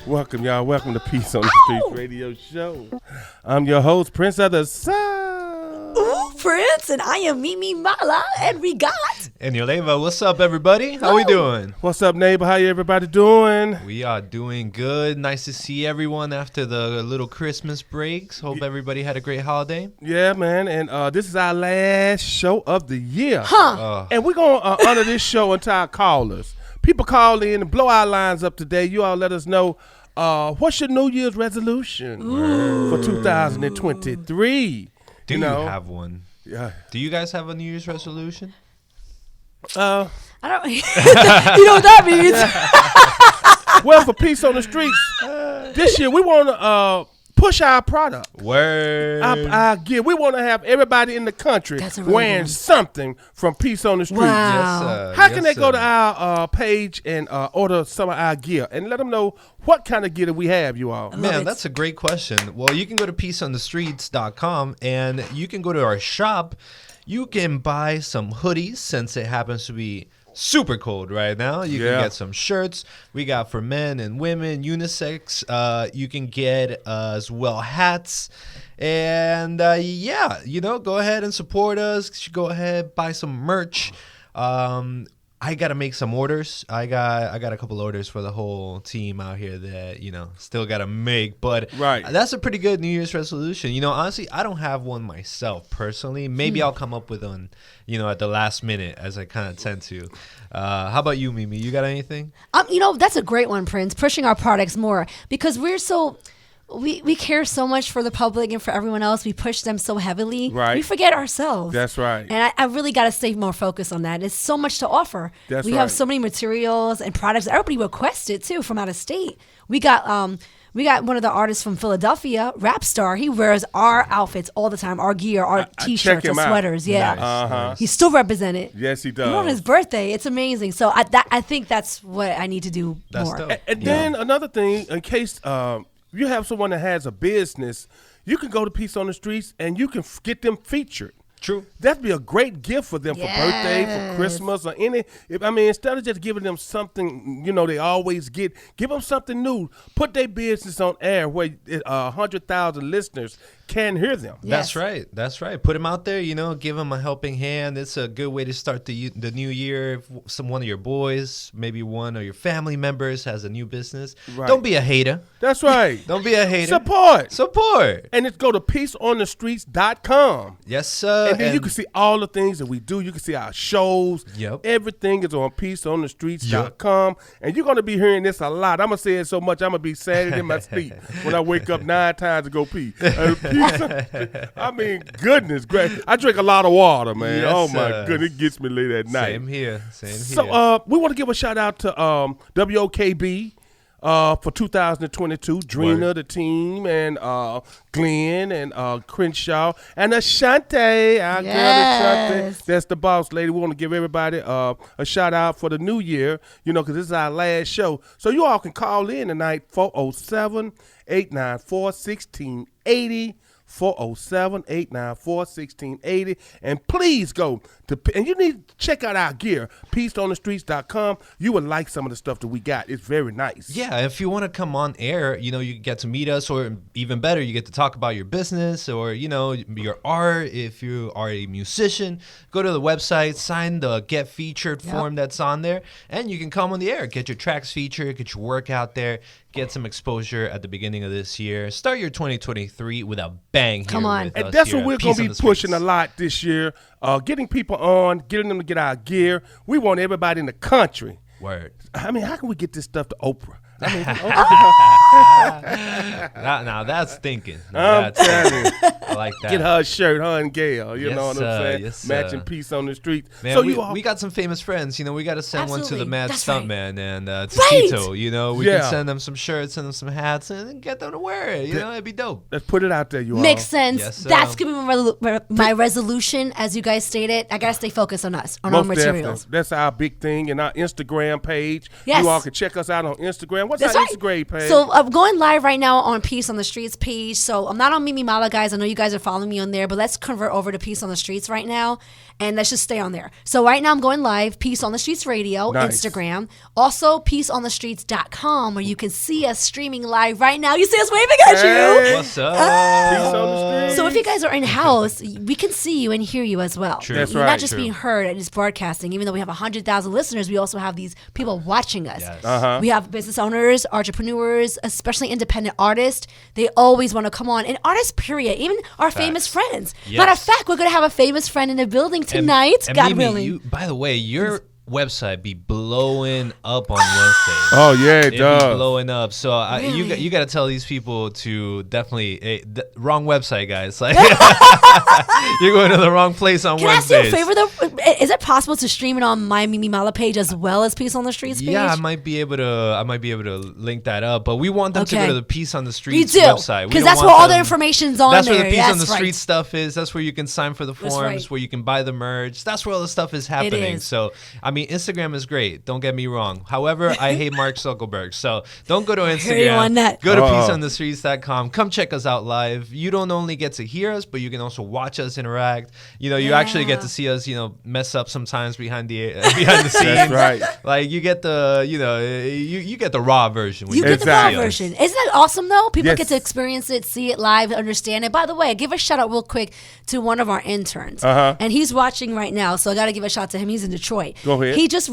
Welcome, y'all. Welcome to Peace on the Streets Radio Show. I'm your host, Prince of the South. Ooh, Prince, and I am Mimi Mala, and we got... And Yoleva, what's up, everybody? How we doing? What's up, neighbor? How you everybody doing? We are doing good. Nice to see everyone after the little Christmas breaks. Hope everybody had a great holiday. Yeah, man. And this is our last show of the year. Huh. And we're going to honor this show until our callers. People call in and blow our lines up today. You all let us know what's your New Year's resolution for 2023. Do you have one? Yeah. Do you guys have a New Year's resolution? I don't... You know what that means? Well, for Peace on the Streets, this year we want to push our product. Word. Our gear. We want to have everybody in the country wearing something from Peace on the Streets. Wow. Yes, sir. How can they go to our page and order some of our gear and let them know what kind of gear that we have, you all? Man, that's a great question. Well, you can go to peaceonthestreets.com and you can go to our shop. You can buy some hoodies since it happens to be super cold right now. You can get some shirts. We got for men and women, unisex. You can get as well hats. And go ahead and support us. Go ahead, buy some merch. I got to make some orders. I got a couple orders for the whole team out here that, still got to make. But that's a pretty good New Year's resolution. Honestly, I don't have one myself personally. Maybe I'll come up with one, at the last minute as I kind of tend to. How about you, Mimi? You got anything? That's a great one, Prince, pushing our products more because we're so... We care so much for the public and for everyone else. We push them so heavily. Right. We forget ourselves. That's right. And I really got to stay more focused on that. It's so much to offer. We have so many materials and products. Everybody requested, too, from out of state. We got one of the artists from Philadelphia, Rap Star. He wears our outfits all the time, our gear, our T-shirts, our sweaters. Out. Yeah. Nice. He's still represented. Yes, he does. Even on his birthday. It's amazing. So I think that's what I need to do more. Dope. And then another thing, in case... you have someone that has a business, you can go to Peace on the Streets and you can get them featured. True. That'd be a great gift for them for birthday, for Christmas, or any. Instead of just giving them something, they always get, give them something new. Put their business on air where 100,000 listeners can hear them. Yes. That's right. Put them out there, give them a helping hand. It's a good way to start the new year. If one of your boys, maybe one of your family members has a new business, don't be a hater. That's right. Don't be a hater. Support. And it's go to peaceonthestreets.com. Yes, sir. And then you can see all the things that we do. You can see our shows. Yep. Everything is on peaceonthestreets.com. And you're going to be hearing this a lot. I'm going to say it so much, I'm going to be saying it in my sleep when I wake up 9 times to go pee. Goodness gracious. I drink a lot of water, man. Yes, my goodness. It gets me late at night. Same here. So we want to give a shout out to WOKB. For 2022, Drina, the team, and Glenn and Crenshaw and Ashante, our girl Ashante. That's the boss lady. We want to give everybody a shout out for the new year, because this is our last show. So you all can call in tonight, 407-894-1680. 407-894-1680. And please go to, and you need to check out our gear, peaceonthestreets.com. You would like some of the stuff that we got. It's very nice. Yeah, if you want to come on air, you get to meet us, or even better, you get to talk about your business or, your art. If you are a musician, go to the website, sign the Get Featured form that's on there, and you can come on the air, get your tracks featured, get your work out there, get some exposure at the beginning of this year. Start your 2023 with a bang. Come on. And that's what we're going to be pushing a lot this year. Getting people on, getting them to get our gear. We want everybody in the country. Word. How can we get this stuff to Oprah? Now that's thinking. I'm telling you. I like that. Get her a shirt, her and Gail. You know what I'm saying? Yes, matching Peace on the Streets. Man, so we got some famous friends. We got to send one to the Mad Stuntman and to Tito. We can send them some shirts, send them some hats, and get them to wear it. It'd be dope. Let's put it out there, you all. Makes sense. Yes, that's going to be my resolution, as you guys stated. I got to stay focused on us, on our materials. Definitely. That's our big thing. And our Instagram page. Yes. You all can check us out on Instagram. Instagram? What's That's our right. Instagram page? So I'm going live right now on Peace on the Streets page. So I'm not on Mimi Mala, guys. I know you guys are following me on there, but let's convert over to Peace on the Streets right now, and let's just stay on there. So right now I'm going live, Peace on the Streets Radio, Nice. Instagram. Also, peaceonthestreets.com, where you can see us streaming live right now. You see us waving at Hey. you. What's up? Peace on the streets. So if you guys are in-house, we can see you and hear you as well. True. That's You're right. not just being heard and just broadcasting. Even though we have 100,000 listeners, we also have these people watching us. Yes. Uh-huh. We have business owners, entrepreneurs, especially independent artists. They always want to come on. And artists, period. Even our famous friends. Yes. Matter of fact, we're going to have a famous friend in the building tonight. And God Mimi, willing. by the way, your website be blowing up on Wednesday. Oh, yeah, it Be does. blowing up. So Really? you got to tell these people to definitely wrong website, guys. Like you're going to the wrong place on Can I ask you Wednesdays. a favor, though? Is it possible to stream it on my Mimi Mala page as well as Peace on the Streets page? Yeah, I might be able to link that up, but we want them to go Okay. to the Peace on the We Streets do. website. We Because don't that's want where all the them- information's on That's there. where the Peace That's on the right. Street stuff is. That's where you can sign for the That's forms, right. where you can buy the merch. That's where all the stuff is happening. is. So, I mean, Instagram is great. Don't get me wrong. However, I hate Mark Zuckerberg. So don't go to hear you Instagram. on that. Go to Uh-oh. peaceonthestreets.com. Come check us out live. You don't only get to hear us, but you can also watch us interact. You know, you actually get to see us, mess up sometimes behind the scenes. That's right. Like you get you get the raw version. when You get the Exactly. raw version. Isn't that awesome, though? People Yes. get to experience it, see it live, understand it. By the way, give a shout out real quick to one of our interns. Uh-huh. And he's watching right now, so I got to give a shout out to him. He's in Detroit. Go ahead. He just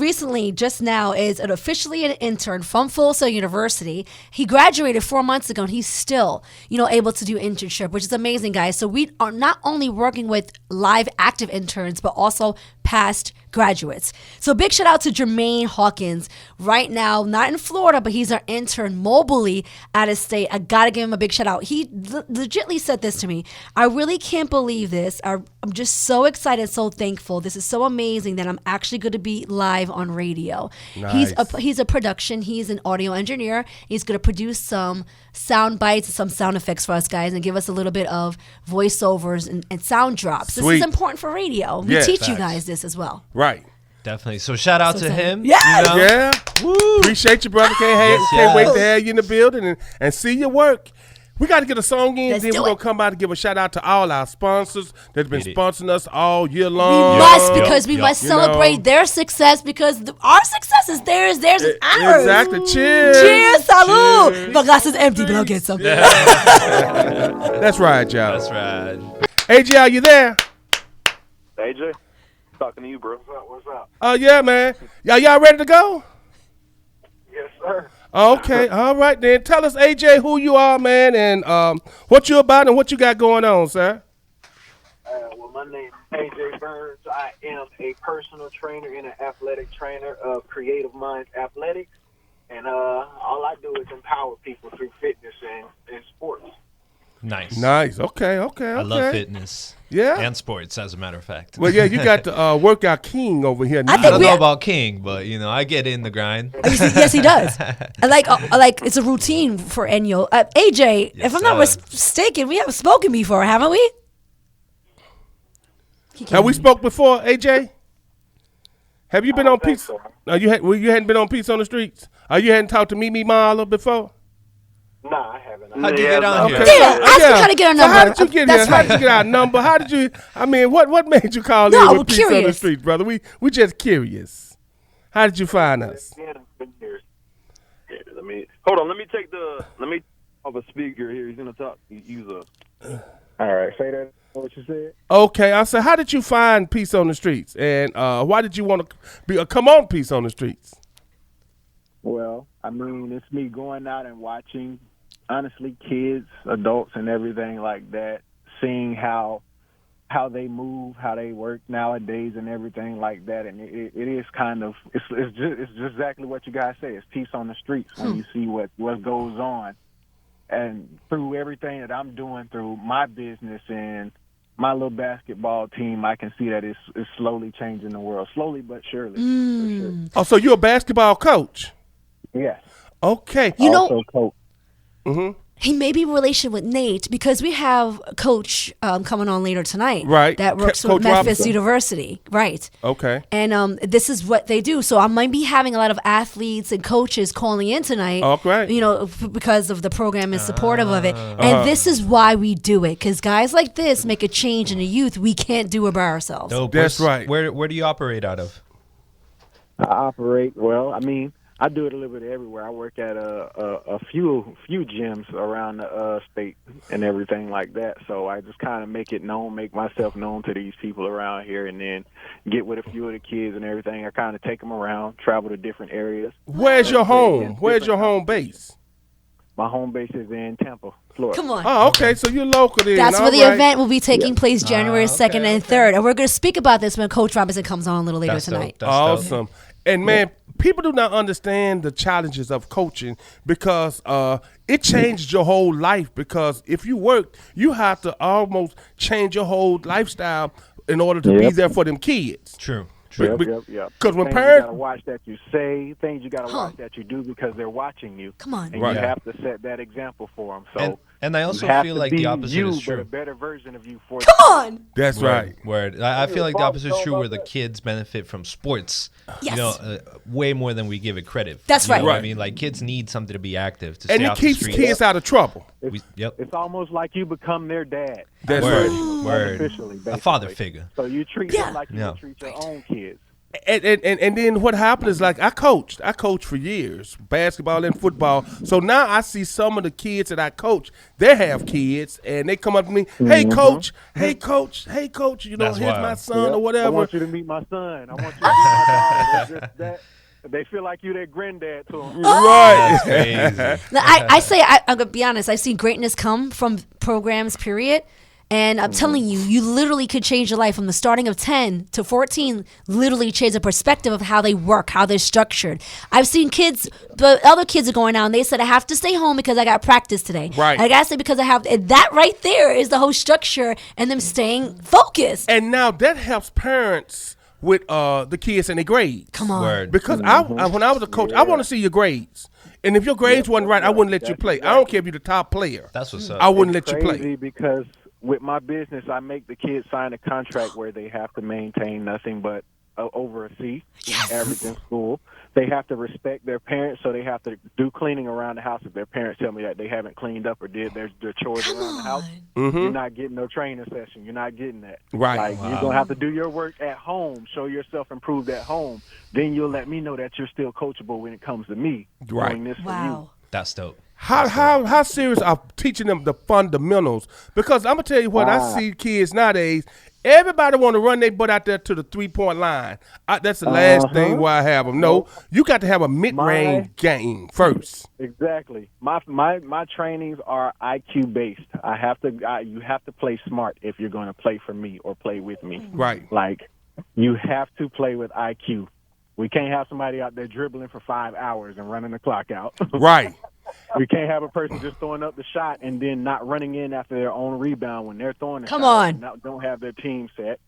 now, is officially an intern from Full Sail University. He graduated 4 months ago, and he's still, able to do internship, which is amazing, guys. So we are not only working with live active interns, but also past graduates. So big shout out to Jermaine Hawkins right now, not in Florida, but he's our intern mobilely out of state. I gotta give him a big shout out. He legitly said this to me. I really can't believe this. I'm just so excited, so thankful. This is so amazing that I'm actually going to be live on radio. Nice. He's a production. He's an audio engineer. He's going to produce some sound bites and some sound effects for us guys and give us a little bit of voiceovers and sound drops. This Sweet. is important for radio. We Yes. teach you Facts. guys this as well. Right. Definitely. So shout out So to excited. him. Yes! you know? Yeah. Woo. Appreciate you, brother. Can't Yes. wait to have you in the building and see your work. We got to get a song in, Let's then do we're going it. to come out and give a shout out to all our sponsors that's been Get it. sponsoring us all year We long. must, because we Yup. must You know. celebrate their success, because our success is theirs, theirs is ours. Exactly. Cheers. Cheers, salud. Cheers. My glass is empty, but I'll get some. That's right, y'all. That's right. AJ, are you there? AJ, talking to you, bro. What's up? Yeah, man. Y'all ready to go? Yes, sir. Okay. All right, then. Tell us, AJ, who you are, man, and what you about and what you got going on, sir. Well, my name is AJ Burns. I am a personal trainer and an athletic trainer of Creative Minds Athletics. And all I do is empower people through fitness and sports. Nice. Nice. Okay. I love fitness. Yeah. And sports, as a matter of fact. Well, yeah, you got the workout king over here. I I think don't we- know about King, but I get in the grind. Yes, he does. I like it's a routine for Enyo. AJ, Yes, if I'm not sir. mistaken, we haven't spoken before, haven't we? Have we spoke before, AJ? Have you been on think Peace? so. No, you hadn't been on Peace on the Streets. You hadn't talked to Mimi Marla before. Nah, I haven't. How'd you get on here? Okay. Yeah, ask him how to get our So how number. did you get That's here? How did you get our number? How did you? I mean, what made you call No, in we're with Peace on the curious. Streets, brother? We just curious. How did you find us? Yeah, it's been years. Yeah, hold on. Let me off a speaker here. He's gonna talk. Use a. All right, say that. What you said? Okay, I said, how did you find Peace on the Streets, and why did you want to come on Peace on the Streets? Well, I mean, it's me going out and watching, honestly, kids, adults, and everything like that, seeing how they move, how they work nowadays, and everything like that. And it is kind of it's just exactly what you guys say. It's peace on the streets when you see what goes on, and through everything that I'm doing through my business and my little basketball team, I can see that it's slowly changing the world, slowly but surely. For sure. Oh, so you're a basketball coach? Yes. Okay. You know, Also coach. He may be in relation with Nate because we have a coach coming on later tonight. Right. That works Coach with Memphis Robinson. University. Right. Okay. And this is what they do. So I might be having a lot of athletes and coaches calling in tonight. Oh, great. You know, because of the program is supportive of it. And this is why we do it. Because guys like this make a change in the youth. We can't do it by ourselves. Dope. That's right. Where do you operate out of? I operate I do it a little bit everywhere. I work at a few gyms around the state and everything like that. So I just kind of make myself known to these people around here, and then get with a few of the kids and everything. I kind of take them around, travel to different areas. Where's your home? Where's your home base? My home base is in Tampa, Florida. Come on. Oh, okay. So you're local then. That's where All the right. event will be taking place January 2nd and 3rd. And we're going to speak about this when Coach Robinson comes on a little later That's dope. tonight. That's dope. Awesome. And man, people do not understand the challenges of coaching because it changed your whole life. Because if you work, you have to almost change your whole lifestyle in order to be there for them kids. True. Yep. Because when things parents, you gotta watch that you say, things you gotta watch that you do because they're watching you. Come on. And Right. you have to set that example for them. So And I also you have feel to like be the opposite you, is but true. a better version of you for Come on. that's right. Word. I feel like the opposite is true, where the kids benefit from sports. Yes. You know, way more than we give it credit. That's You know right. what I Right. mean, like kids need something to be active to And stay it off keeps the streets. kids out of trouble. Yep. It's almost like you become their dad. That's Word. right. Word. Officially, A father basically. figure. So you treat Yeah. them like you Yeah. would treat your own kids. And then what happened is, like, I coached for years, basketball and football. So now I see some of the kids that I coach, they have kids, and they come up to me, hey, coach, you know, That's here's wild. my son Yep. or I whatever. want you to meet my son. I want you to meet my daughter. It's just that. They feel like you their granddad to them. Right. Crazy. Now, I'm going to be honest. I've seen greatness come from programs, period. And I'm telling you, you literally could change your life from the starting of 10 to 14, literally change the perspective of how they work, how they're structured. I've seen kids, the other kids are going out and they said, I have to stay home because I got practice today. Right. I got to stay because I have, and that right there is the whole structure and them staying focused. And now that helps parents with the kids and their grades. Come on. Word. Because I when I was a coach, I want to see your grades. And if your grades wasn't right, I wouldn't let you play. I don't care if you're the top player. That's what's up. I wouldn't It's let you crazy play. because with my business, I make the kids sign a contract where they have to maintain nothing but over a C, average in school. They have to respect their parents, so they have to do cleaning around the house. If their parents tell me that they haven't cleaned up or did their chores around the house, you're not getting no training session. You're not getting that. Right. Like, you're going to have to do your work at home, show yourself improved at home. Then you'll let me know that you're still coachable when it comes to me Right. doing this for you. Wow. That's dope. How serious are teaching them the fundamentals? Because I'm gonna tell you what, I see kids nowadays. Everybody want to run their butt out there to the 3-point line. That's the last thing where I have them. No, you got to have a mid-range game first. Exactly. My trainings are IQ based. You have to play smart if you're going to play for me or play with me. Right. Like, you have to play with IQ. We can't have somebody out there dribbling for 5 hours and running the clock out. Right. We can't have a person just throwing up the shot and then not running in after their own rebound when they're throwing the Come shot on. and don't have their team set.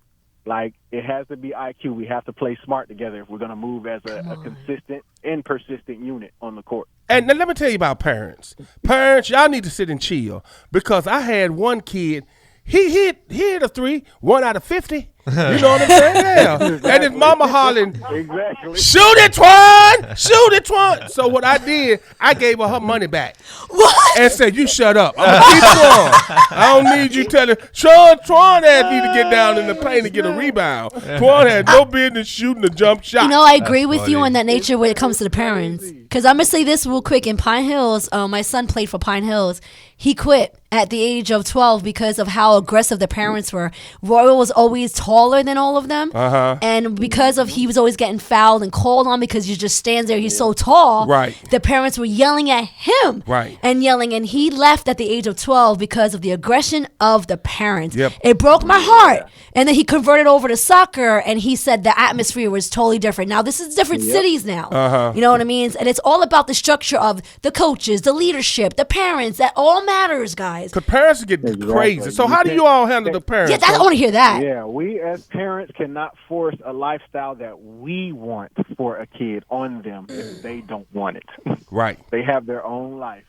Like, it has to be IQ. We have to play smart together if we're going to move as a consistent and persistent unit on the court. And then let me tell you about parents. Parents, y'all need to sit and chill because I had one kid. He hit a 3, 1 out of 50. You know what I'm saying? Yeah. And his mama hollering, Exactly. shoot it, Twan! Shoot it, Twan! So what I did, I gave her money back. What? And said, you shut up. I'm going to keep Twan. I don't need you telling. Twan had me to get down in the paint to get a rebound. Twan had no business shooting a jump shot. You know, I agree with funny. you on that nature when it comes to the parents. Because I'm going to say this real quick. In Pine Hills, my son played for Pine Hills. He quit at the age of 12 because of how aggressive the parents were. Royal was always taller than all of them. And because of he was always getting fouled and called on because he just stands there. He's so tall. Right. The parents were yelling at him. Right. And yelling. And he left at the age of 12 because of the aggression of the parents. Yep. It broke my heart. And then he converted over to soccer and he said the atmosphere was totally different. Now, this is different cities now. You know what I mean? And it's all about the structure of the coaches, the leadership, the parents. That all matters, guys. Because parents get crazy. So how do you all handle the parents? Yeah, I want to hear that. Yeah, we as parents cannot force a lifestyle that we want for a kid on them if they don't want it. Right. They have their own life.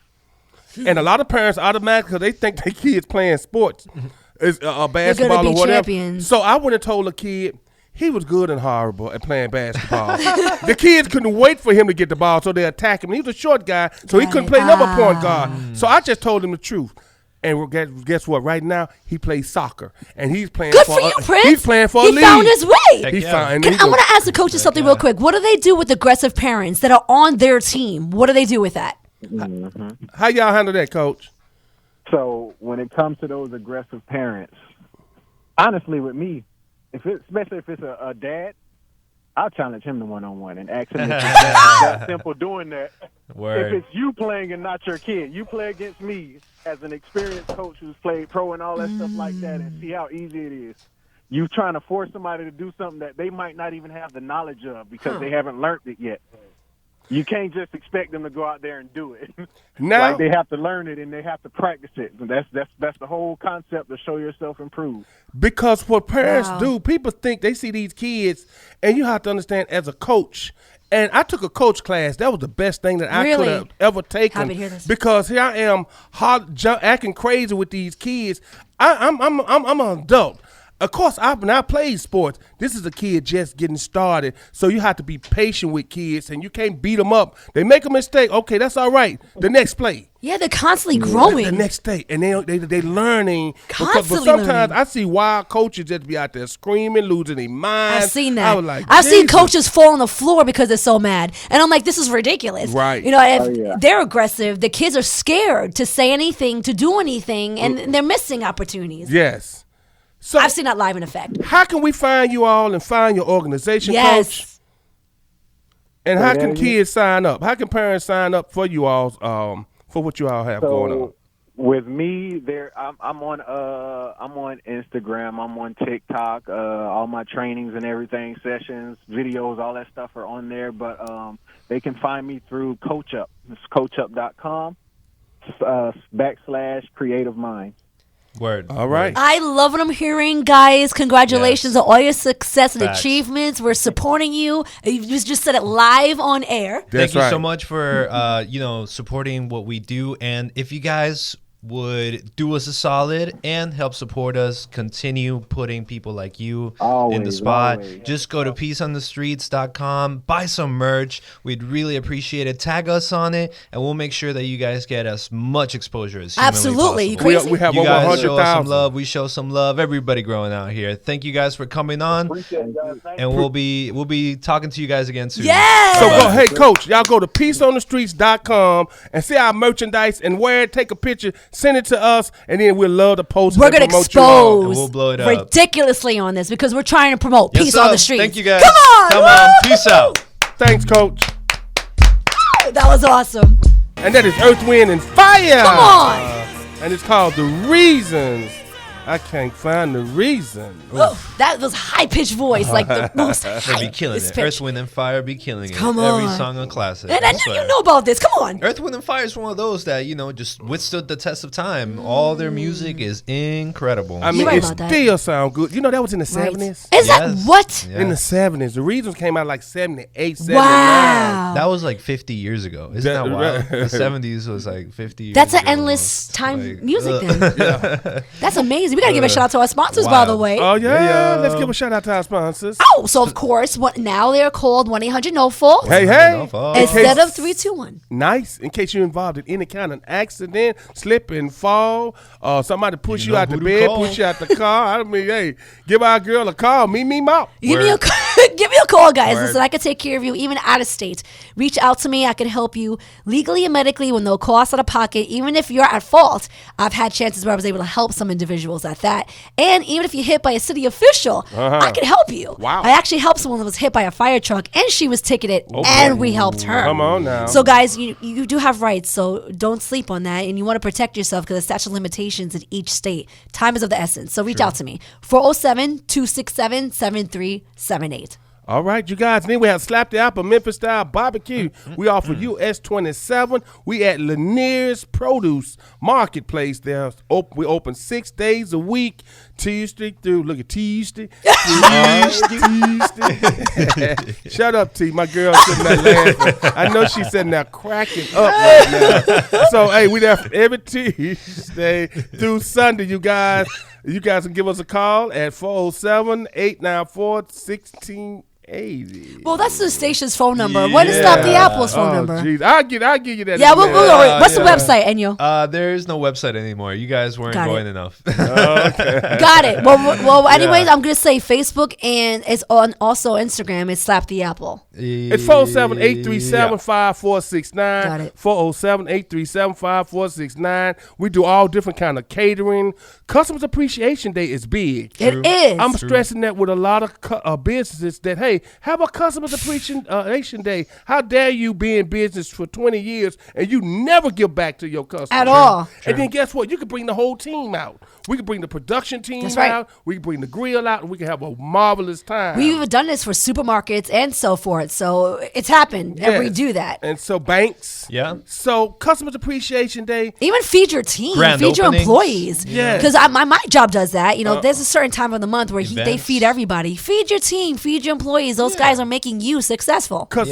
And a lot of parents automatically, they think their kids playing sports, is basketball They're gonna or be whatever. champions. So I went and told a kid he was good and horrible at playing basketball. The kids couldn't wait for him to get the ball, so they attacked him. He was a short guy, so he couldn't play number point guard. So I just told him the truth. And guess what? Right now, he plays soccer, and he's playing. Good for you, Prince. He's playing for a he league. found his way. Heck He's yeah. fine. I'm going to ask the coaches something real quick. What do they do with aggressive parents that are on their team? What do they do with that? How y'all handle that, Coach? So when it comes to those aggressive parents, honestly, with me, especially if it's a dad, I'll challenge him to one-on-one and ask him if it's that simple doing that. Word. If it's you playing and not your kid, you play against me as an experienced coach who's played pro and all that stuff like that, and see how easy it is. You trying to force somebody to do something that they might not even have the knowledge of because they haven't learned it yet. You can't just expect them to go out there and do it. Now, Like they have to learn it and they have to practice it. And that's the whole concept of show yourself improve. because what parents Wow. do, people think they see these kids, and you have to understand as a coach. And I took a coach class. That was the best thing that I Really? could have ever taken. Happy to hear this. Because here I am, acting crazy with these kids. I'm an adult. Of course, I played sports. This is a kid just getting started, so you have to be patient with kids, and you can't beat them up. They make a mistake, okay, that's all right. The next play, Yeah, they're constantly growing. the next day, and they learning. But Constantly sometimes learning. I see wild coaches just be out there screaming, losing their minds. I've seen that. I was like, I've seen Jesus. coaches fall on the floor because they're so mad, and I'm like, this is ridiculous. Right. You know, if yeah. they're aggressive, the kids are scared to say anything, to do anything, and they're missing opportunities. Yes. So I've seen that live in effect. how can we find you all and find your organization, Coach? Yes. And Say how that can again? kids sign up? How can parents sign up for you all, for what you all have going on? So with me, I'm on Instagram, I'm on TikTok, all my trainings and everything, sessions, videos, all that stuff are on there. But they can find me through Coach Up. It's coachup.com / Creative Mind. Word. All right. I love what I'm hearing, guys. Congratulations Yes. on all your success and Facts. achievements. We're supporting you. You just said it live on air. Thank That's you so right. much for supporting what we do. And if you guys would do us a solid and help support us, continue putting people like you in the Always, spot. always. Just go to peaceonthestreets.com, buy some merch. We'd really appreciate it. Tag us on it, and we'll make sure that you guys get as much exposure as humanly Absolutely. You possible. crazy? We have You over guys show us some 100,000. love. We show some love. Everybody growing out here. Thank you guys for coming on, Appreciate it, guys. Thank and we'll be talking to you guys again soon. Yes. So go, hey, Coach, y'all go to peaceonthestreets.com and see our merchandise and wear it, take a picture, send it to us, and then we'll love to post it We're and going to promote you all. expose And we'll blow it up. ridiculously on this because we're trying to promote Yes, peace on sir. the streets. Thank you guys. Come on. Come Woo! on. Peace out. Thanks, Coach. That was awesome. And that is Earth, Wind, and Fire. Come on. And it's called The Reasons. I can't find the reason. Woo, that was high-pitched voice, like the most They be high killing it. Earth, Wind, and Fire be killing it. Come Every on. song a classic. And I I know swear. you know about this. Come on. Earth, Wind, and Fire is one of those that, just withstood the test of time. All their music is incredible. I mean, right it about that. still sound good. You know, that was in the Right. 70s? Is that Yes. what? Yeah. In the 70s. The Reasons came out like 78, 79. Wow. That was like 50 years ago. Isn't that wild? The 70s was like 50 years That's an ago. endless time Like, music ugh. then. That's amazing. We got to give a shout out to our sponsors, by the Wild. way. Oh, yeah. Yeah. Let's give a shout out to our sponsors. Oh, so of course, now they're called 1-800-NO-FAULT Hey, hey. No fault. instead of 321. Nice. In case you're involved in any kind of accident, slip and fall, somebody push You you know out the who to bed, call. push you out the car. I mean, hey, give our girl a call. Meet me up. Give me a give me a call, guys. Listen, I can take care of you even out of state. Reach out to me. I can help you legally and medically with no cost out of pocket. Even if you're at fault, I've had chances where I was able to help some individuals at that. And even if you're hit by a city official, I can help you. Wow. I actually helped someone that was hit by a fire truck, and she was ticketed, and we helped her. Come on now. So, guys, you do have rights, so don't sleep on that. And you want to protect yourself because the statute of limitations in each state. Time is of the essence. So reach out to me. 407-267-7378. All right, you guys. Then we have Slap the Apple Memphis Style Barbecue. We offer US 27. We at Lanier's Produce Marketplace. We open 6 days a week, Tuesday through. Look at Tuesday. Shut up, T. My girl sitting there laughing. I know she's sitting there cracking up right now. So hey, we there every Tuesday through Sunday, you guys. You guys can give us a call at 407-894-1680. Well, that's the station's phone number. What is Slap the Apple's phone number? Geez. I'll give you that. Yeah, what's the website, Enyo? There is no website anymore. You guys weren't going enough. Okay. Got it. Well, anyways, I'm going to say Facebook, and it's on also Instagram. It's Slap the Apple. It's 407-837-5469. Got it. 407-837-5469. We do all different kind of catering. Customers Appreciation Day is big. It is. I'm stressing that with a lot of businesses that, hey, have a Customers Appreciation Day. How dare you be in business for 20 years and you never give back to your customers. At all. And then guess what? You can bring the whole team out. We can bring the production team That's right. out. We can bring the grill out, and we can have a marvelous time. We've done this for supermarkets and so forth. So it's happened, and we Yes. do that. And so banks. Yeah. So Customers Appreciation Day. Even feed your team, Grand feed your openings. employees. Yeah. Because my job does that. You know, there's a certain time of the month where they Events. feed everybody. Feed your team, feed your employees. Those guys are making you successful. Because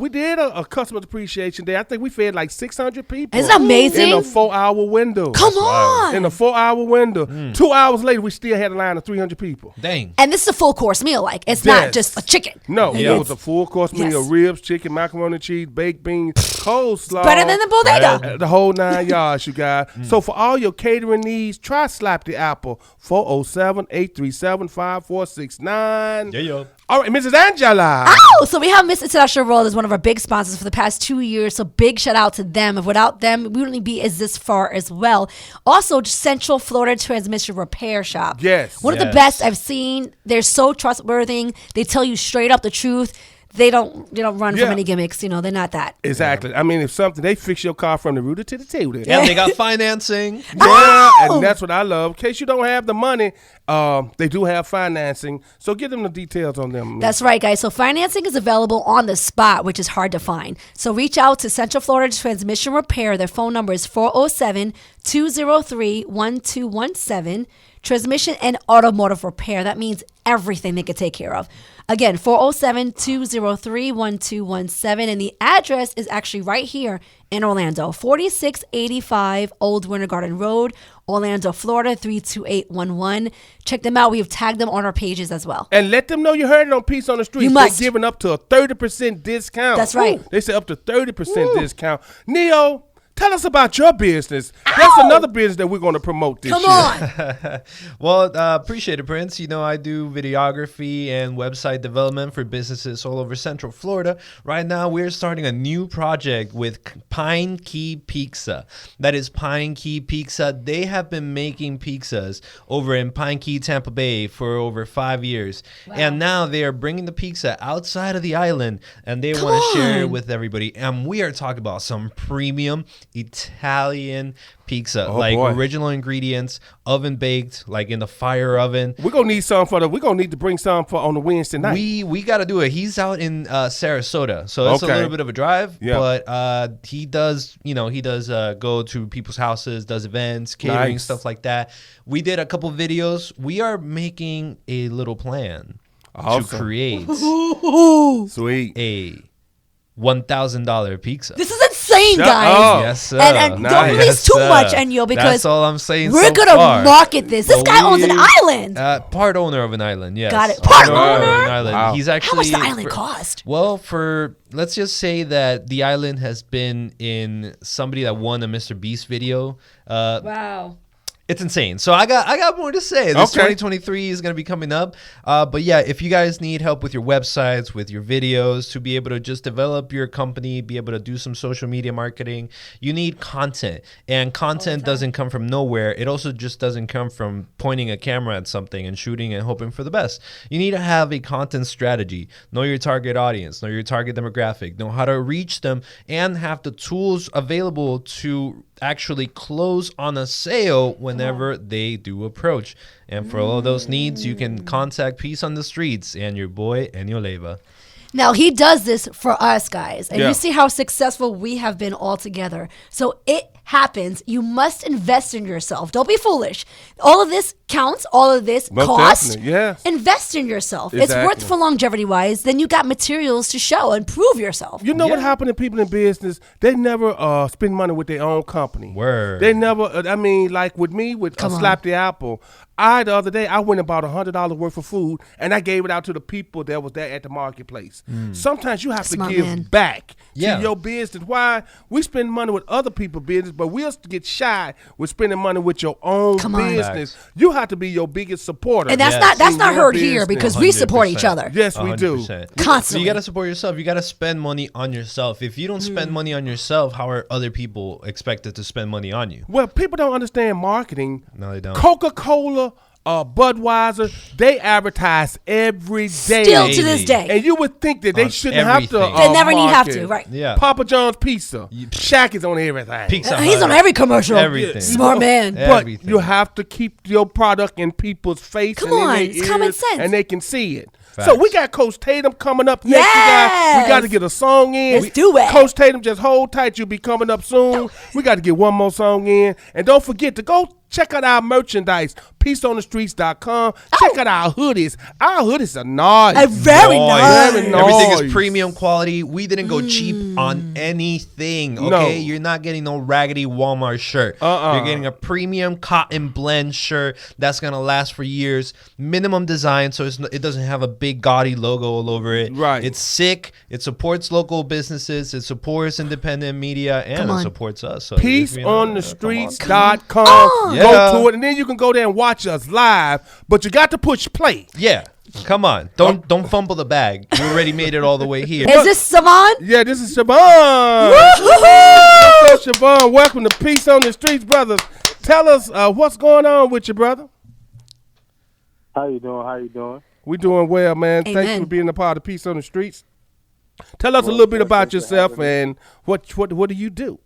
we did a Customers Appreciation Day. I think we fed like 600 people. Isn't that amazing? In a 4-hour window. Come on. In a 4-hour window. 2 hours later, we still had a line of 300 people. Dang. And this is a full course meal. Like, it's Yes. not just a chicken. No, Yeah. it was a full course meal: Yes. ribs, chicken, macaroni and cheese, baked beans, coleslaw. Better than the bodega. The whole 9 yards, you guys. So for all your catering needs, try Slap the Apple. 407-837-5469. Yeah. All right, Mrs. Angela. Oh, so we have Miss International World as one of our big sponsors for the past 2 years. So big shout out to them. If without them, we wouldn't be as this far as well. Also, Central Florida Transmission Repair Shop. Yes. One of the best I've seen. They're so trustworthy. They tell you straight up the truth. They don't run from any gimmicks. You know, they're not that. Exactly. I mean, if something, they fix your car from the rooter to the table. And they got financing. Yeah, and that's what I love. In case you don't have the money, they do have financing. So give them the details on them. That's right, guys. So financing is available on the spot, which is hard to find. So reach out to Central Florida Transmission Repair. Their phone number is 407-203-1217. Transmission and automotive repair. That means everything they could take care of. Again, 407-203-1217. And the address is actually right here in Orlando, 4685 Old Winter Garden Road, Orlando, Florida, 32811. Check them out. We have tagged them on our pages as well. And let them know you heard it on Peace on the Street. You must. They're giving up to a 30% discount. That's right. They say up to 30% discount. Neo, tell us about your business. That's another business that we're going to promote this Come year. on. Well, appreciate it, Prince. You know, I do videography and website development for businesses all over Central Florida. Right now, we're starting a new project with Pine Key Pizza. That is Pine Key Pizza. They have been making pizzas over in Pine Key, Tampa Bay for over 5 years. Wow. And now they are bringing the pizza outside of the island, and they want to share it with everybody. And we are talking about some premium Italian pizza, original ingredients, oven baked, like in the fire oven. We're gonna need some we're gonna need to bring some for on the Wednesday night. We got to do it. He's out in Sarasota, so it's a little bit of a drive. Yeah. But he does go to people's houses, does events, catering, stuff like that. We did a couple videos. We are making a little plan to create sweet a $1,000 pizza. This is insane, guys. Oh. Yes, sir. And don't release too much, Enyo, because that's all I'm saying. we're going to market this. This guy owns an island. Part owner of an island, yes. Got it. Part owner? Of an island. Wow. He's actually, how much the island cost? Well, let's just say that the island has been in somebody that won a Mr. Beast video. Wow. It's insane. So I got more to say. This 2023 is going to be coming up. But yeah, if you guys need help with your websites, with your videos, to be able to just develop your company, be able to do some social media marketing, you need content. And content doesn't come from nowhere. It also just doesn't come from pointing a camera at something and shooting and hoping for the best. You need to have a content strategy. Know your target audience. Know your target demographic. Know how to reach them and have the tools available to actually close on a sale whenever they do approach. And for all of those needs, you can contact Peace on the Streets and your boy Enyo Leva. Now, he does this for us, guys. And Yeah. you see how successful we have been all together. So it happens. You must invest in yourself. Don't be foolish. All of this counts. All of this Most costs. definitely, yes. Invest in yourself. Exactly. It's worth for longevity-wise. Then you got materials to show and prove yourself. You know what happened to people in business? They never spend money with their own company. Word. They never. I mean, like with me, with Come on. Slap the Apple. The other day I went and bought $100 worth of food and I gave it out to the people that was there at the marketplace. Sometimes you have Smart to give man. back Yeah. to your business. Why we spend money with other people's business, but we'll get shy with spending money with your own Come on. business. You have to be your biggest supporter. And that's Yes. that's in not your heard here business. because we support each 100%. other. Yes, we do. 100%. Constantly. You got to support yourself. You got to spend money on yourself. If you don't spend money on yourself, how are other people expected to spend money on you? Well, people don't understand marketing. No, they don't. Coca-Cola, Budweiser, they advertise every day. Still to this day. And you would think that they On shouldn't have to. everything. They never need have market. to, right. Yeah. Papa John's Pizza. Shaq is on everything. Pizza He's Hut. on every commercial. Everything. Smart man. Yeah. But Everything. you have to keep your product in people's face Come and in on, their it's ears, common sense. and they can see it. Facts. So we got Coach Tatum coming up next. Yes. We got to get a song in. Let's do it. Coach Tatum, just hold tight. You'll be coming up soon. We got to get one more song in. And don't forget to go check out our merchandise, peaceonthestreets.com. Check out our hoodies. Our hoodies are nice. Very nice. Very Everything nice. is premium quality. We didn't go cheap on anything. Okay, you're not getting no raggedy Walmart shirt. You're getting a premium cotton blend shirt that's gonna last for years. Minimum design, so it doesn't have a big gaudy logo all over it. Right. It's sick. It supports local businesses. It supports independent media, and Come it on. supports us. So if you're not- peaceonthestreets.com. Yeah. Go to it, and then you can go there and watch us live. But you got to push play. Yeah, come on. Don't fumble the bag. You already made it all the way here. Is this Savon? Yeah, this is Siobhan. What's up, Siobhan? Welcome to Peace on the Streets, brothers. Tell us what's going on with you, brother. How you doing? How you doing? We doing well, man. Thanks Amen. for being a part of Peace on the Streets. Tell us a little bit about thanks for yourself having me. and what do you do?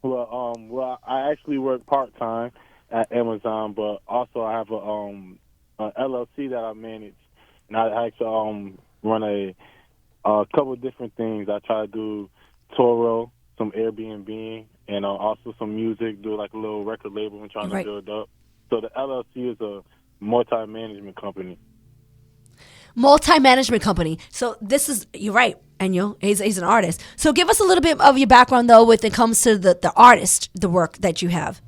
Well, I actually work part-time at Amazon, but also I have a LLC that I manage, and I actually run a couple of different things. I try to do Toro, some Airbnb, and also some music. Do like a little record label I'm trying Right. to build up. So the LLC is a multi-management company. Multi-management company. So this is, you're right, Enyo. He's an artist. So give us a little bit of your background, though, when it comes to the artist, the work that you have.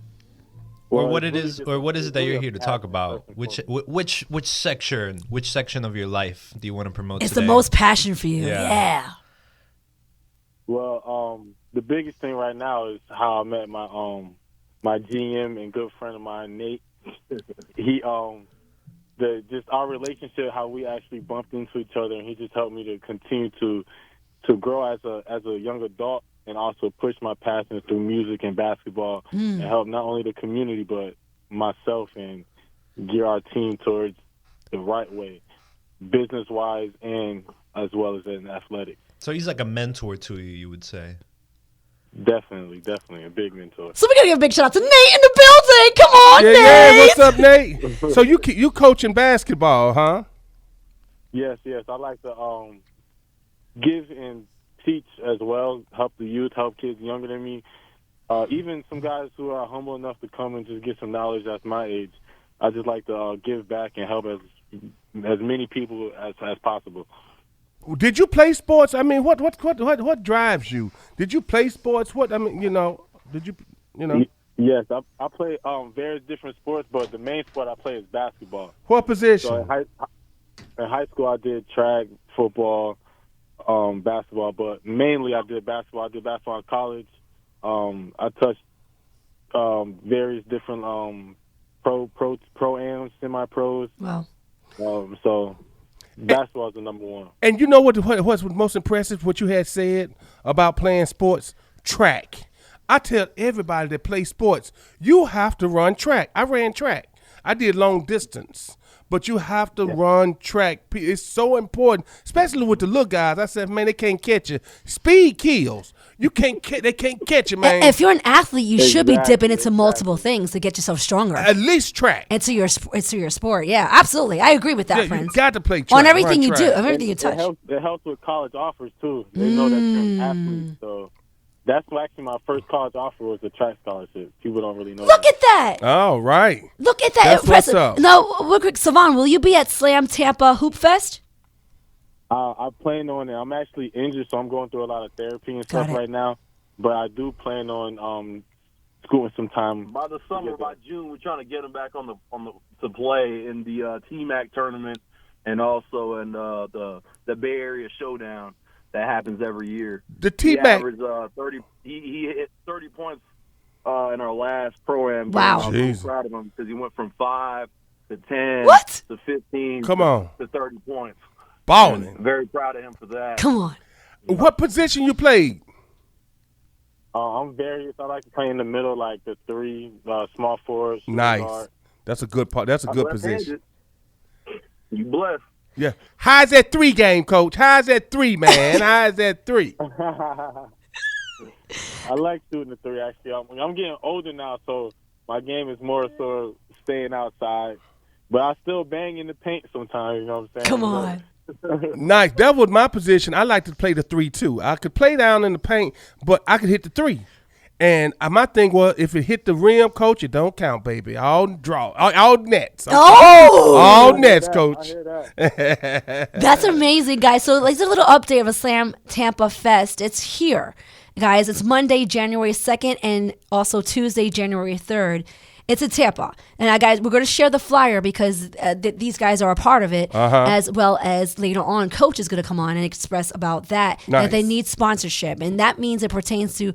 Or Well, what it's it really is, just- or what is it that really you're a here to passion talk about? first and Which section of your life do you want to promote It's today? the most passion for you. Yeah. Yeah. Well, the biggest thing right now is how I met my GM and good friend of mine, Nate. He just our relationship, how we actually bumped into each other, and he just helped me to continue to grow as a young adult, and also push my passions through music and basketball, and help not only the community but myself, and gear our team towards the right way, business wise and as well as in athletics. So he's like a mentor to you, you would say. Definitely a big mentor. So we gotta give a big shout out to Nate in the building. Come on, Yeah, Nate. what's up, Nate? So you coaching basketball, huh? Yes. I like to give and teach as well, help the youth, help kids younger than me, even some guys who are humble enough to come and just get some knowledge that's my age. I just like to give back and help as many people as possible. Did you play sports? I mean, what drives you? Did you play sports? Did you? Yes, I play various different sports, but the main sport I play is basketball. What position? So in high school, I did track, football, basketball, but mainly I did basketball. I did basketball in college. I touched various different pro-ams, semi-pros. Wow. So basketball is the number one. And you know what's most impressive? What you had said about playing sports? Track. I tell everybody that plays sports, you have to run track. I ran track. I did long distance. But you have to run track. It's so important, especially with the little guys. I said, man, they can't catch you. Speed kills. they can't catch it, man. If you're an athlete, you should be dipping into multiple things to get yourself stronger. At least track. Into your sport. Yeah, absolutely. I agree with that, Prince. You got to play track. On everything you do, everything you touch. It helps with college offers, too. They know that you're an athlete, so... That's actually my first college offer was a track scholarship. People don't really know. Look at that. Oh, right. Look at that. That's impressive. what's up. No, real quick, Savon, will you be at Slam Tampa Hoop Fest? I plan on it. I'm actually injured, so I'm going through a lot of therapy and stuff right now. But I do plan on scooting some time. By the summer, by June, we're trying to get him back on the to play in the TMAC tournament and also in the Bay Area Showdown. That happens every year. The T-Mac. He averaged 30. He hit 30 points in our last pro-am. Wow. I'm so proud of him because he went from 5 to 10 to 15 to 30 points. Balling. Very proud of him for that. Come on. What position you played? I'm various. I like to play in the middle, like the 3 small forwards. Nice. Guard. That's a good part. That's a good position. You blessed. Yeah. How's that 3 game, Coach? How's that 3, man? How's that 3? I like shooting the 3, actually. I'm getting older now, so my game is more so staying outside. But I still bang in the paint sometimes, you know what I'm saying? Come on. Nice. That was my position. I like to play the 3, too. I could play down in the paint, but I could hit the 3. And my thing was, if it hit the rim, Coach, it don't count, baby. All nets. All nets, Coach. That's amazing, guys. So, like, a little update of a Slam Tampa Fest. It's here, guys. It's Monday, January 2nd, and also Tuesday, January 3rd. It's in Tampa. And guys, we're going to share the flyer because these guys are a part of it, as well as later on, Coach is going to come on and express about that, that they need sponsorship. And that means it pertains to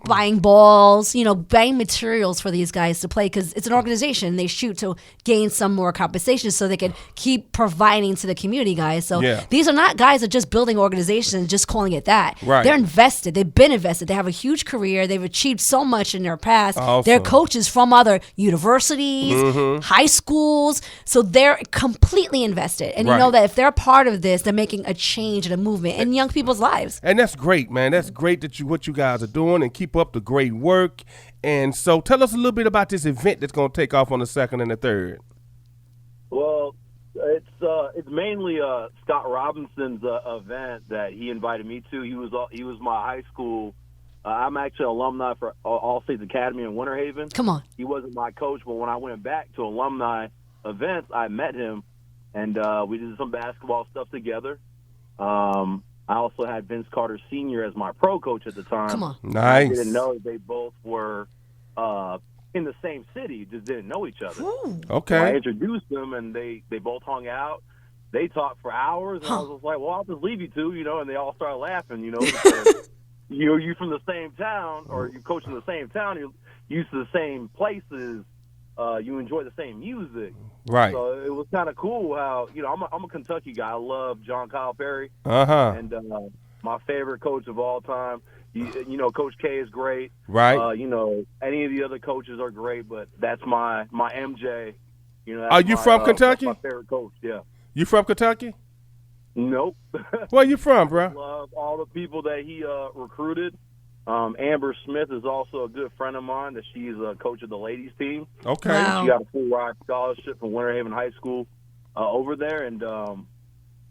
buying balls, buying materials for these guys to play because it's an organization. They shoot to gain some more compensation so they can keep providing to the community, guys. So these are not guys that are just building organizations and just calling it that. Right. They're invested. They've been invested. They have a huge career. They've achieved so much in their past. Awesome. They're coaches from other universities, high schools. So they're completely invested. And you know that if they're a part of this, they're making a change and a movement in young people's lives. And that's great, man. That's great that what you guys are doing and keep up the great work. And so tell us a little bit about this event that's going to take off on the 2nd and the 3rd. Well, it's mainly Scott Robinson's event that he invited me to. He was my high school. I'm actually an alumni for All States Academy in Winter Haven. Come on. He wasn't my coach, but when I went back to alumni events, I met him, and we did some basketball stuff together. I also had Vince Carter Sr. as my pro coach at the time. Come on. Nice. I didn't know they both were in the same city, just didn't know each other. Ooh. Okay. So I introduced them, and they both hung out. They talked for hours, and I was just like, well, I'll just leave you two, and they all started laughing, because you're from the same town, or you coach in the same town, you're used to the same places, you enjoy the same music. Right. So it was kind of cool how, I'm a Kentucky guy. I love John Calipari. And my favorite coach of all time. Coach K is great. Right. Any of the other coaches are great, but that's my MJ. Are you from Kentucky? That's my favorite coach, yeah. You from Kentucky? Nope. Where you from, bro? I love all the people that he recruited. Amber Smith is also a good friend of mine. That she's a coach of the ladies team. Okay. Wow. She got a full ride scholarship from Winter Haven High School over there, and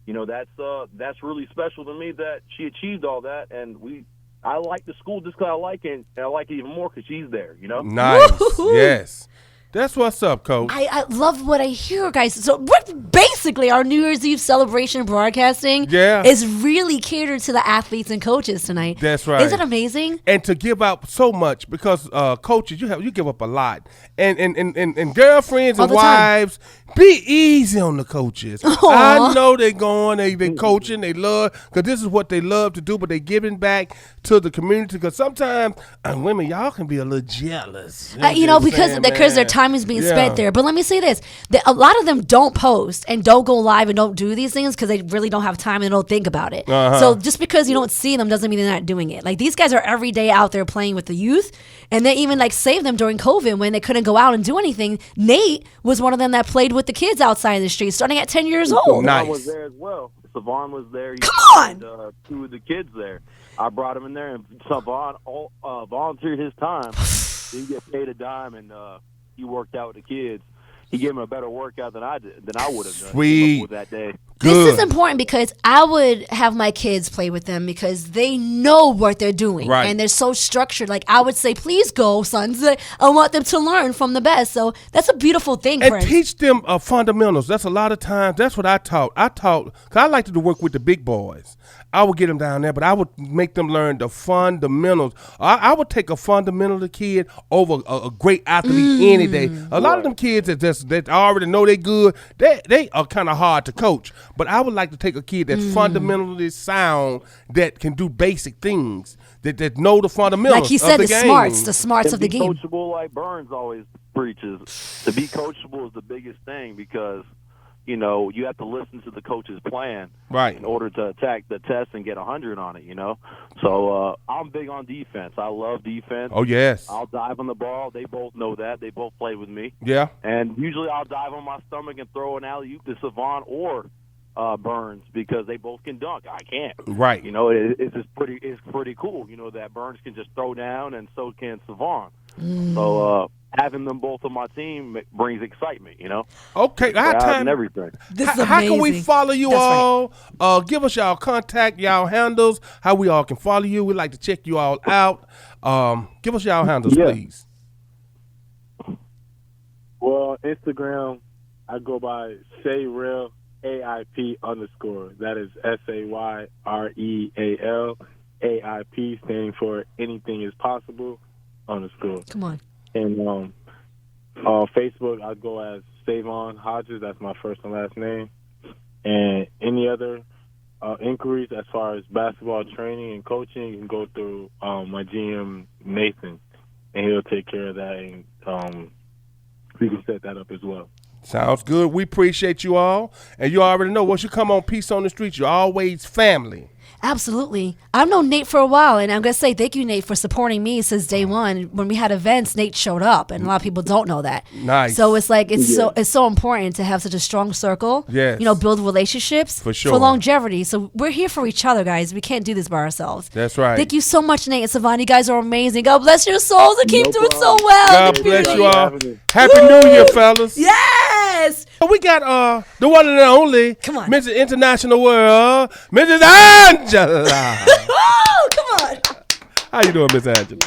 that's really special to me that she achieved all that. And I like the school just because I like it, and I like it even more because she's there. Nice. Woo-hoo. Yes. That's what's up, Coach. I love what I hear, guys. So basically our New Year's Eve celebration broadcasting is really catered to the athletes and coaches tonight. That's right. Isn't it amazing? And to give out so much because coaches, you give up a lot. And girlfriends and wives, be easy on the coaches. Aww. I know they coaching, they love, because this is what they love to do, but they giving back to the community because sometimes women, y'all can be a little jealous. Because their time is being spent there. But let me say this. A lot of them don't post and don't go live and don't do these things because they really don't have time and don't think about it. So just because you don't see them doesn't mean they're not doing it. Like these guys are every day out there playing with the youth, and they even saved them during COVID when they couldn't go out and do anything. Nate was one of them that played with the kids outside in the street starting at 10 years old. Nice. Savon was there as well. Savon was there. Come on! And, two of the kids there. I brought him in there, and Savon volunteered his time. Didn't get paid a dime, and he worked out with the kids. He gave him a better workout than I would have done. Sweet. That day. Good. This is important because I would have my kids play with them because they know what they're doing. Right. And they're so structured. Like, I would say, please go, sons. I want them to learn from the best. So that's a beautiful thing, And Prince. teach them fundamentals. That's a lot of times. That's what I taught. Because I like to work with the big boys. I would get them down there, but I would make them learn the fundamentals. I would take a fundamental kid over a great athlete any day. A lot of them kids that already know they're good, they are kind of hard to coach. But I would like to take a kid that's fundamentally sound, that can do basic things, that know the fundamentals. Like he said, of the game. the smarts And of the be game. coachable, like Burns always preaches. To be coachable is the biggest thing because, you know, you have to listen to the coach's plan Right. in order to attack the test and get 100 on it, you know. So I'm big on defense. I love defense. Oh, yes. I'll dive on the ball. They both know that. They both play with me. Yeah. And usually I'll dive on my stomach and throw an alley-oop to Savon or Burns because they both can dunk. I can't. Right. You know, it's pretty cool, you know, that Burns can just throw down and so can Savon. So having them both on my team brings excitement, you know. Okay. I have Crowd time. and everything. This is How can we amazing. follow you That's all? Give us y'all contact, y'all handles, how we all can follow you. We'd like to check you all out. Give us y'all handles, Yeah. please. Well, Instagram, I go by SayReal, AIP _. That is SayReal, AIP, standing for Anything Is Possible _. Come on. And on Facebook, I go as Savon Hodges. That's my first and last name. And any other inquiries as far as basketball training and coaching, you can go through my GM, Nathan, and he'll take care of that. And we can set that up as well. Sounds good. We appreciate you all. And you already know, once you come on Peace on the Street, you're always family. Absolutely. I've known Nate for a while, and I'm going to say thank you, Nate, for supporting me since day one. When we had events, Nate showed up, and a lot of people don't know that. Nice. So it's like it's so important to have such a strong circle. Yes. You know, build relationships For sure. for longevity. So we're here for each other, guys. We can't do this by ourselves. That's right. Thank you so much, Nate and Savon. You guys are amazing. God bless your souls and keep No doing problem. so well. God The bless community. you all. Having it. Happy New Year, fellas. Yes. We got the one and only, Come on. Mrs. International World, Mrs. Angela. Oh, come on. How you doing, Miss Angela?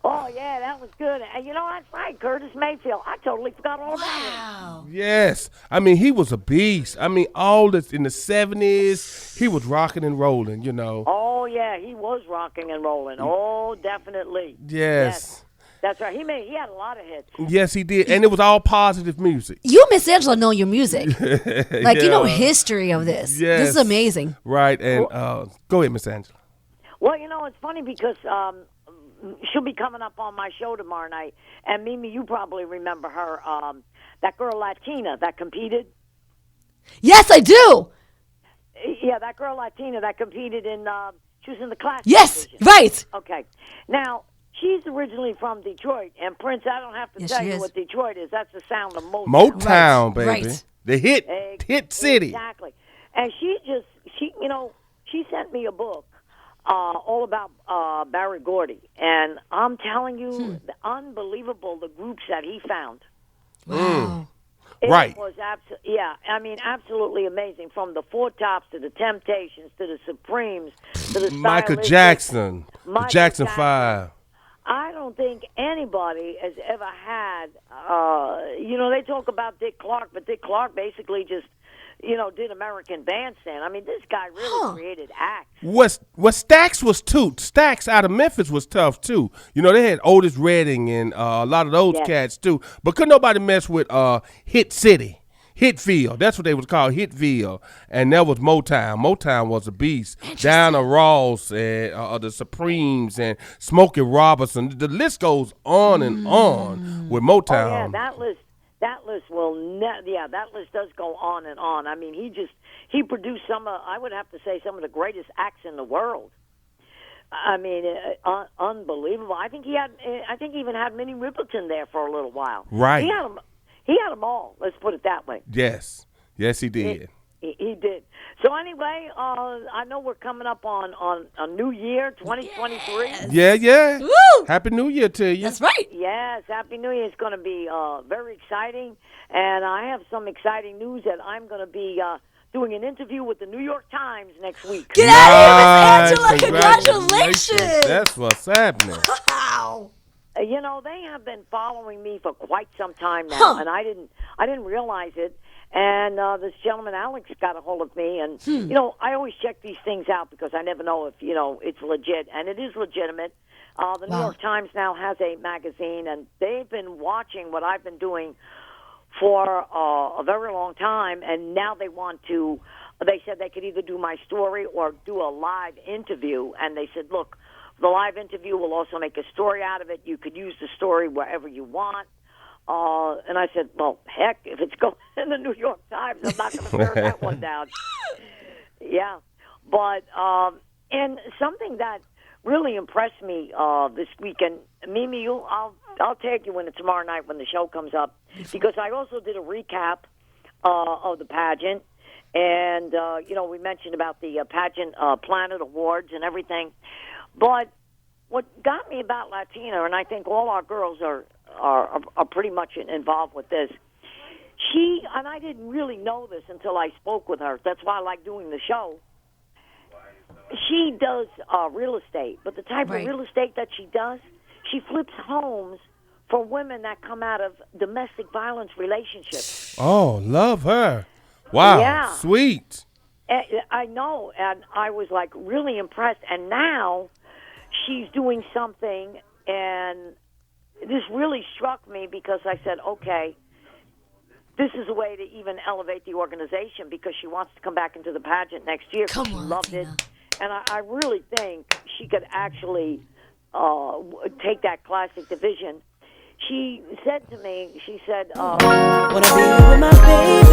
Oh, yeah, that was good. And you know, that's right, Curtis Mayfield. I totally forgot all about him. Wow. Yes. I mean, he was a beast. I mean, all this in the 70s, he was rocking and rolling, you know. Oh, yeah, he was rocking and rolling. Oh, definitely. Yes. That's right. He had a lot of hits. Yes, he did. And it was all positive music. You, Miss Angela, know your music. Like, you know Yeah. history of this. Yes. This is amazing. Right. And go ahead, Miss Angela. Well, you know, it's funny because she'll be coming up on my show tomorrow night. And Mimi, you probably remember her, that girl Latina that competed. Yes, I do. Yeah, that girl Latina that competed in, she was in the class Yes, division. right. Okay. Now, she's originally from Detroit. And, Prince, I don't have to Yes, tell she you is. what Detroit is. That's the sound of Motown. Motown, baby. Right. The hit city. Exactly. And she sent me a book all about Barry Gordy. And I'm telling you, unbelievable the groups that he found. Wow. It Right. was absolutely amazing. From the Four Tops to the Temptations to the Supremes to the Michael Stylistics. Jackson. The Michael Jackson Jackson. 5. I don't think anybody has ever had, they talk about Dick Clark, but Dick Clark basically just, did American Bandstand. I mean, this guy really created acts. What Stax was too. Stax out of Memphis was tough too. You know, they had Otis Redding and a lot of those cats too. But couldn't nobody mess with Hit City. Hitville, that's what they was called, Hitville, and that was Motown. Motown was a beast. Diana Ross and the Supremes and Smokey Robinson. The list goes on and on with Motown. Oh, yeah, that list that list does go on and on. I mean, he produced I would have to say, some of the greatest acts in the world. I mean, unbelievable. I think he even had Minnie Riperton there for a little while. Right. He had them all. Let's put it that way. Yes, he did. He did. So anyway, I know we're coming up on a new year, 2023. Yeah. Woo! Happy New Year to you. That's right. Yes, Happy New Year. It's going to be very exciting. And I have some exciting news that I'm going to be doing an interview with the New York Times next week. Get out of here, Miss Angela. Congratulations. That's what's happening. Wow. You know, they have been following me for quite some time now, and I didn't realize it. And this gentleman, Alex, got a hold of me. And, you know, I always check these things out because I never know if, you know, it's legit. And it is legitimate. The New York Times now has a magazine, and they've been watching what I've been doing for a very long time. And now they said they could either do my story or do a live interview. And they said, look, the live interview will also make a story out of it. You could use the story wherever you want. And I said, well, heck, if it's going in the New York Times, I'm not going to turn that one down. Yeah. But, and something that really impressed me this weekend, Mimi, I'll tag you in it tomorrow night when the show comes up, because I also did a recap of the pageant. And, you know, we mentioned about the pageant Planet Awards and everything. But what got me about Latina, and I think all our girls are pretty much involved with this. She, and I didn't really know this until I spoke with her. That's why I like doing the show. She does real estate, but the type of real estate that she does, she flips homes for women that come out of domestic violence relationships. Oh, love her. Wow. Yeah. Sweet. I know, and I was like really impressed. And now she's doing something, and this really struck me because I said, okay, this is a way to even elevate the organization, because she wants to come back into the pageant next year. Come she on, loved Tina. it. And I really think she could actually take that classic division. She said to me, she said, Wanna be with my baby.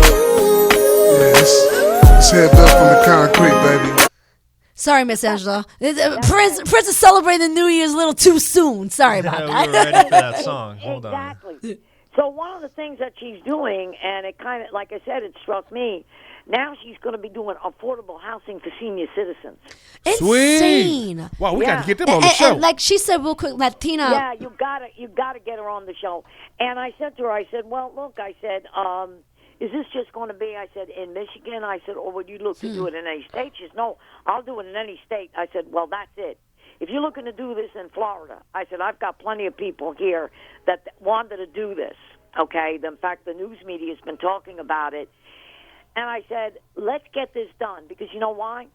Yes. Let's head back from the concrete, baby. Sorry, Miss Angela. Prince is celebrating the New Year's a little too soon. Sorry about that. We were ready for that song. Hold on. exactly. So one of the things that she's doing, and it kind of, like I said, it struck me, now she's going to be doing affordable housing for senior citizens. Insane. Sweet. Wow, we got to get them on the show. And like she said real quick, Latina. Yeah, you gotta get her on the show. And I said to her, I said, well, look, I said, is this just going to be, I said, in Michigan? I said, or would you look to do it in any state? She said, no, I'll do it in any state. I said, well, that's it. If you're looking to do this in Florida, I said, I've got plenty of people here that wanted to do this, okay? In fact, the news media has been talking about it. And I said, let's get this done, because you know why?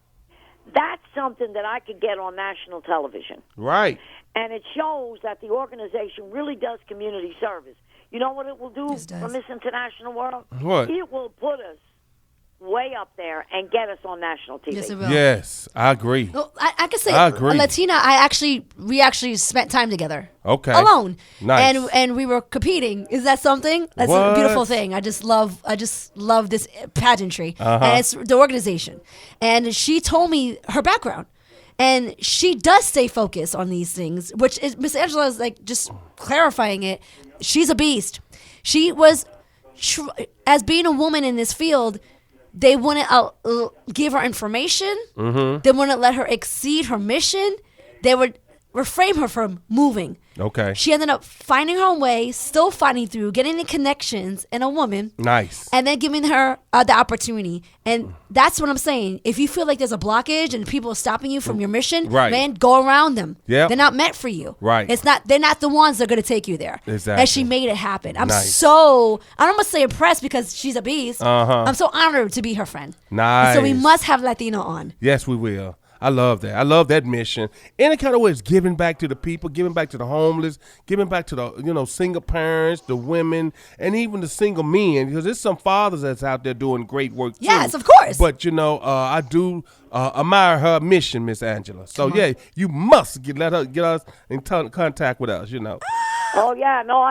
That's something that I could get on national television. Right. And it shows that the organization really does community service. You know what it will do for Miss International World? What? It will put us way up there and get us on national TV. Yes, it will. Yes, I agree. Well, I can say, I agree. Latina, we actually spent time together. Okay. Alone. Nice. And we were competing. Is that something? That's What? a beautiful thing. I just love this pageantry. And it's the organization. And she told me her background. And she does stay focused on these things, which is, Miss Angela is like just clarifying it. She's a beast. She was, as being a woman in this field, they wouldn't give her information. They wouldn't let her exceed her mission. They would refrain her from moving. Okay. She ended up finding her own way, still fighting through, getting the connections in a woman. Nice. And then giving her the opportunity. And that's what I'm saying. If you feel like there's a blockage and people are stopping you from your mission, Right. man, go around them. Yep. They're not meant for you. Right. They're not the ones that are going to take you there. Exactly. And she made it happen. I'm Nice. I don't want to say impressed because she's a beast. I'm so honored to be her friend. Nice. And so we must have Latino on. Yes, we will. I love that. I love that mission. Any kind of way, it's giving back to the people, giving back to the homeless, giving back to the single parents, the women, and even the single men. Because there's some fathers that's out there doing great work too. Yes, of course. But I do admire her mission, Miss Angela. So you must let her get us in contact with us. Oh yeah, no,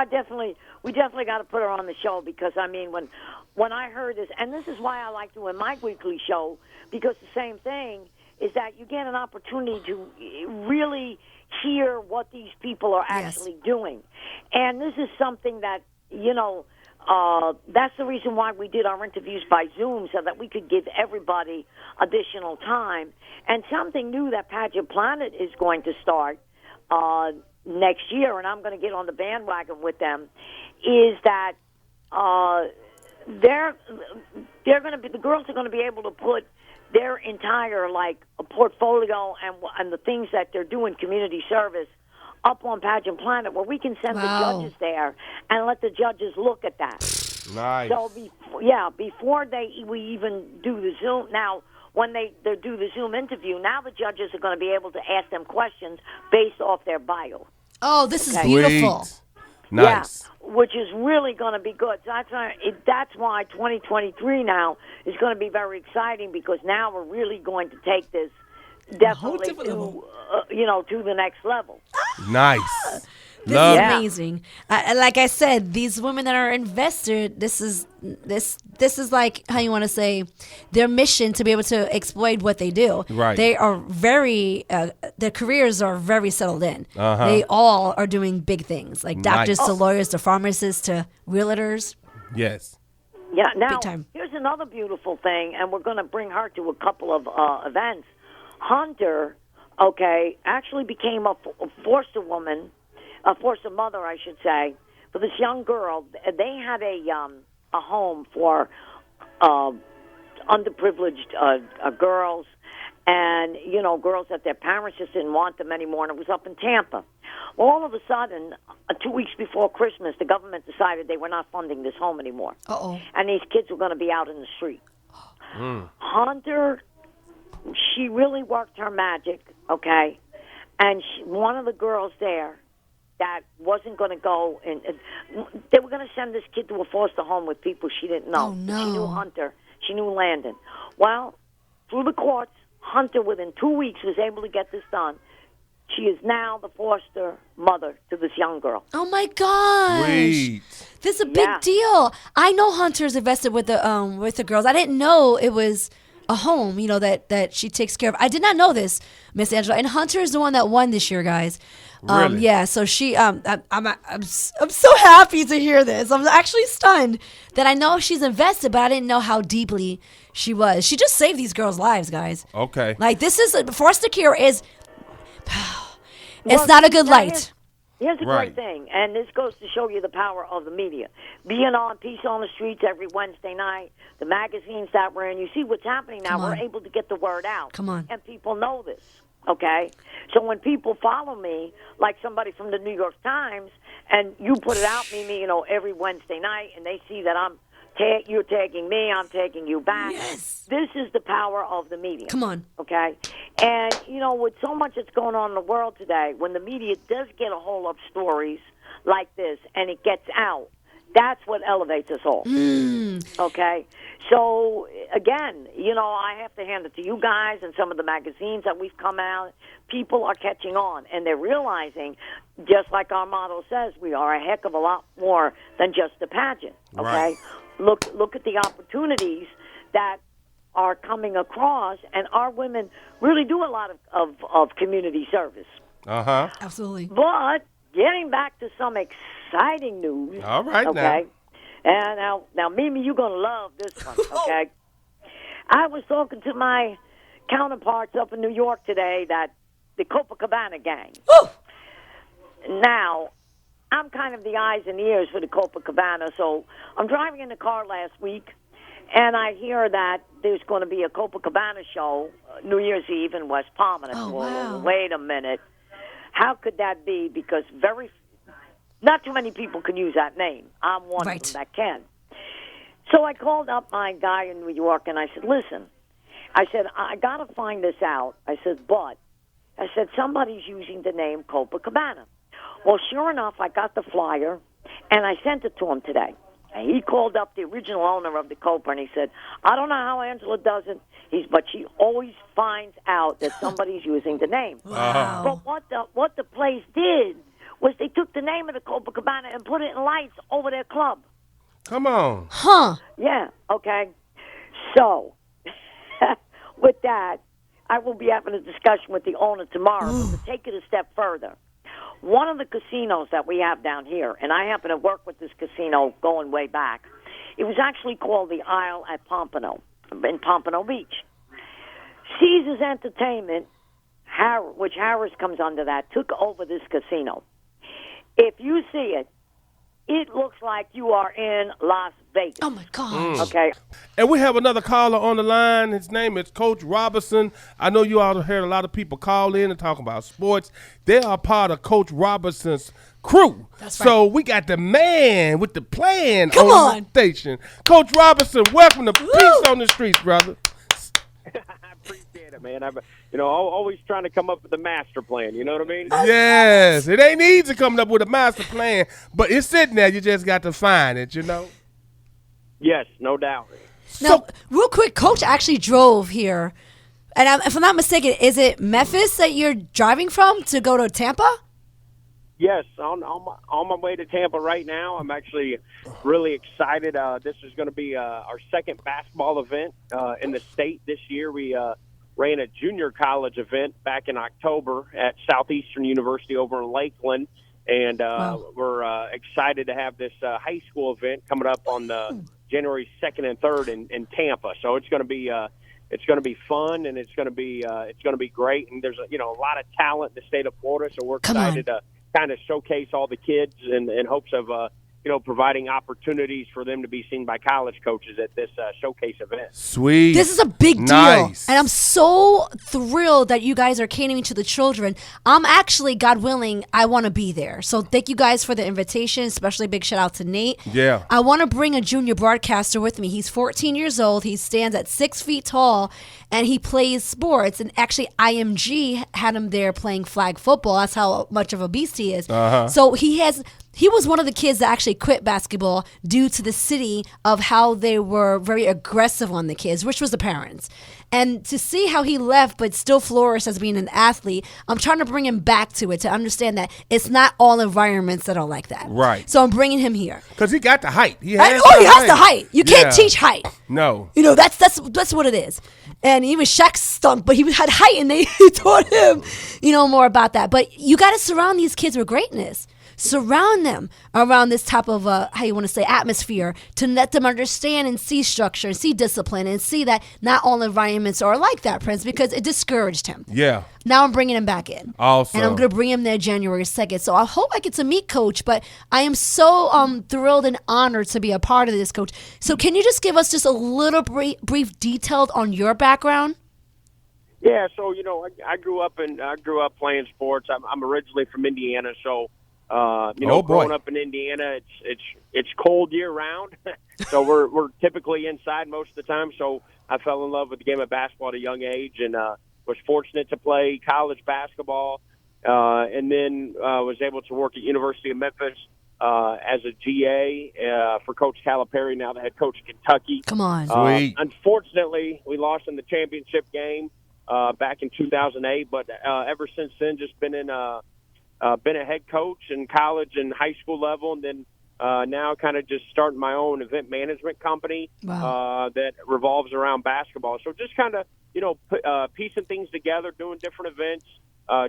we definitely got to put her on the show, because I mean when I heard this, and this is why I like doing my weekly show, because the same thing is that you get an opportunity to really hear what these people are actually doing. And this is something that, that's the reason why we did our interviews by Zoom, so that we could give everybody additional time. And something new that Pageant Planet is going to start next year, and I'm going to get on the bandwagon with them, is that they're going to be, the girls are going to be able to put their entire a portfolio and the things that they're doing, community service, up on Pageant Planet, where we can send the judges there and let the judges look at that. Nice. So before we even do the Zoom, now when they do the Zoom interview, now the judges are going to be able to ask them questions based off their bio. Oh, this is beautiful. Nice. Yeah, which is really going to be good. So that's why 2023 now is going to be very exciting, because now we're really going to take this definitely to the next level. Nice. This is amazing. Like I said, these women that are invested, this is like, how you want to say, their mission to be able to exploit what they do. Right. They are very, their careers are very settled in. They all are doing big things, like doctors to lawyers to pharmacists to realtors. Yes. Yeah. Now, big time. Here's another beautiful thing, and we're going to bring her to a couple of events. Hunter, actually became a foster woman. A foster mother, I should say, for this young girl. They had a home for underprivileged girls, and girls that their parents just didn't want them anymore. And it was up in Tampa. Well, all of a sudden, 2 weeks before Christmas, the government decided they were not funding this home anymore. And these kids were going to be out in the street. Hunter, she really worked her magic, and one of the girls there that wasn't going to go, and they were going to send this kid to a foster home with people she didn't know. Oh, no. She knew Hunter. She knew Landon. Well, through the courts, Hunter, within 2 weeks, was able to get this done. She is now the foster mother to this young girl. Oh, my gosh. Sweet. This is a big deal. I know Hunter's invested with the girls. I didn't know it was a home, that she takes care of. I did not know this, Miss Angela. And Hunter is the one that won this year, guys. Really? Yeah. So she, I'm so happy to hear this. I'm actually stunned that I know she's invested, but I didn't know how deeply she was. She just saved these girls' lives, guys. Okay. Like, this is foster care is. It's not a good light. Here's a great thing, and this goes to show you the power of the media. Being on Peace on the Streets every Wednesday night, the magazines that we're in, you see what's happening now. We're able to get the word out. Come on. And people know this, So when people follow me, like somebody from the New York Times, and you put it out, every Wednesday night, and they see that you're tagging me, I'm tagging you back. Yes. This is the power of the media. Come on. And, with so much that's going on in the world today, when the media does get a hold of stories like this and it gets out, that's what elevates us all. So, again, I have to hand it to you guys and some of the magazines that we've come out. People are catching on, and they're realizing, just like our motto says, we are a heck of a lot more than just a pageant, Right. Look at the opportunities that are coming across, and our women really do a lot of community service. Absolutely. But getting back to some exciting news. All right, now. And now, Mimi, you're going to love this one, I was talking to my counterparts up in New York today, that the Copacabana gang. Now, I'm kind of the eyes and ears for the Copacabana, so I'm driving in the car last week, and I hear that there's going to be a Copacabana show New Year's Eve in West Palm. And I thought, wow. Wait a minute. How could that be? Because not too many people can use that name. I'm one of them that can. So I called up my guy in New York, and I said, listen, I got to find this out. I said, somebody's using the name Copacabana. Well, sure enough, I got the flyer, and I sent it to him today. And he called up the original owner of the Copa, and he said, I don't know how Angela does it, but she always finds out that somebody's using the name. Wow. But what the place did was they took the name of the Copacabana and put it in lights over their club. Come on. Huh. Yeah, So, with that, I will be having a discussion with the owner tomorrow to take it a step further. one of the casinos that we have down here, and I happen to work with this casino going way back, it was actually called the Isle at Pompano, in Pompano Beach. Caesars Entertainment, which Harris comes under that, took over this casino. If you see it, it looks like you are in Las Vegas. Oh, my God. Okay. And we have another caller on the line. His name is Coach Robertson. I know you all heard a lot of people call in and talk about sports. They are part of Coach Robertson's crew. That's right. So we got the man with the plan Come on. the station. Coach Robertson, welcome to Peace on the Streets, brother. I appreciate it, man. I'm, always trying to come up with a master plan. You know what I mean? Yes. It ain't easy coming up with a master plan, but it's sitting there. You just got to find it, Yes, no doubt. Now, real quick, Coach actually drove here. And if I'm not mistaken, is it Memphis that you're driving from to go to Tampa? Yes, on my way to Tampa right now. I'm actually really excited. This is going to be our second basketball event in the state this year. We ran a junior college event back in October at Southeastern University over in Lakeland, and we're excited to have this high school event coming up on January 2nd and 3rd in Tampa. So it's going to be fun, and it's going to be great. And there's a lot of talent in the state of Florida, so we're excited to kind of showcase all the kids in hopes of providing opportunities for them to be seen by college coaches at this showcase event. Sweet. This is a big deal. And I'm so thrilled that you guys are catering to the children. I'm actually, God willing, I want to be there. So thank you guys for the invitation, especially big shout out to Nate. Yeah. I want to bring a junior broadcaster with me. He's 14 years old. He stands at 6 feet tall, and he plays sports. And actually, IMG had him there playing flag football. That's how much of a beast he is. So he was one of the kids that actually quit basketball due to the city of how they were very aggressive on the kids, which was the parents. And to see how he left but still flourished as being an athlete, I'm trying to bring him back to it to understand that it's not all environments that are like that. Right. So I'm bringing him here. Because he got the height. He He has the height. You can't teach height. No. That's what it is. And even Shaq stunk, but he had height, and they taught him, more about that. But you got to surround these kids with greatness. Surround them around this type of atmosphere to let them understand and see structure and see discipline and see that not all environments are like that, Prince, because it discouraged him. Yeah. Now I'm bringing him back in. Awesome. And I'm going to bring him there January 2nd. So I hope I get to meet Coach, but I am so thrilled and honored to be a part of this, Coach. So can you just give us just a little brief detailed on your background? Yeah, so I grew up playing sports. I'm originally from Indiana, so growing up in Indiana, it's cold year round, so we're typically inside most of the time. So I fell in love with the game of basketball at a young age, and was fortunate to play college basketball, and then was able to work at University of Memphis as a GA for Coach Calipari, now the head coach of Kentucky. Come on, sweet. Unfortunately, we lost in the championship game back in 2008, but ever since then, just been a head coach in college and high school level, and then now kind of just starting my own event management company that revolves around basketball. So just kind of, piecing things together, doing different events,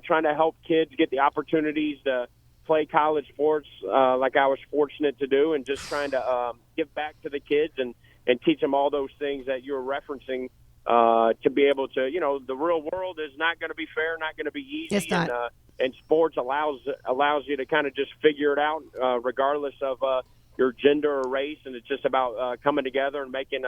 trying to help kids get the opportunities to play college sports like I was fortunate to do, and just trying to give back to the kids and teach them all those things that you were referencing to be able to, the real world is not going to be fair, not going to be easy. It's not. And sports allows you to kind of just figure it out regardless of your gender or race, and it's just about coming together and making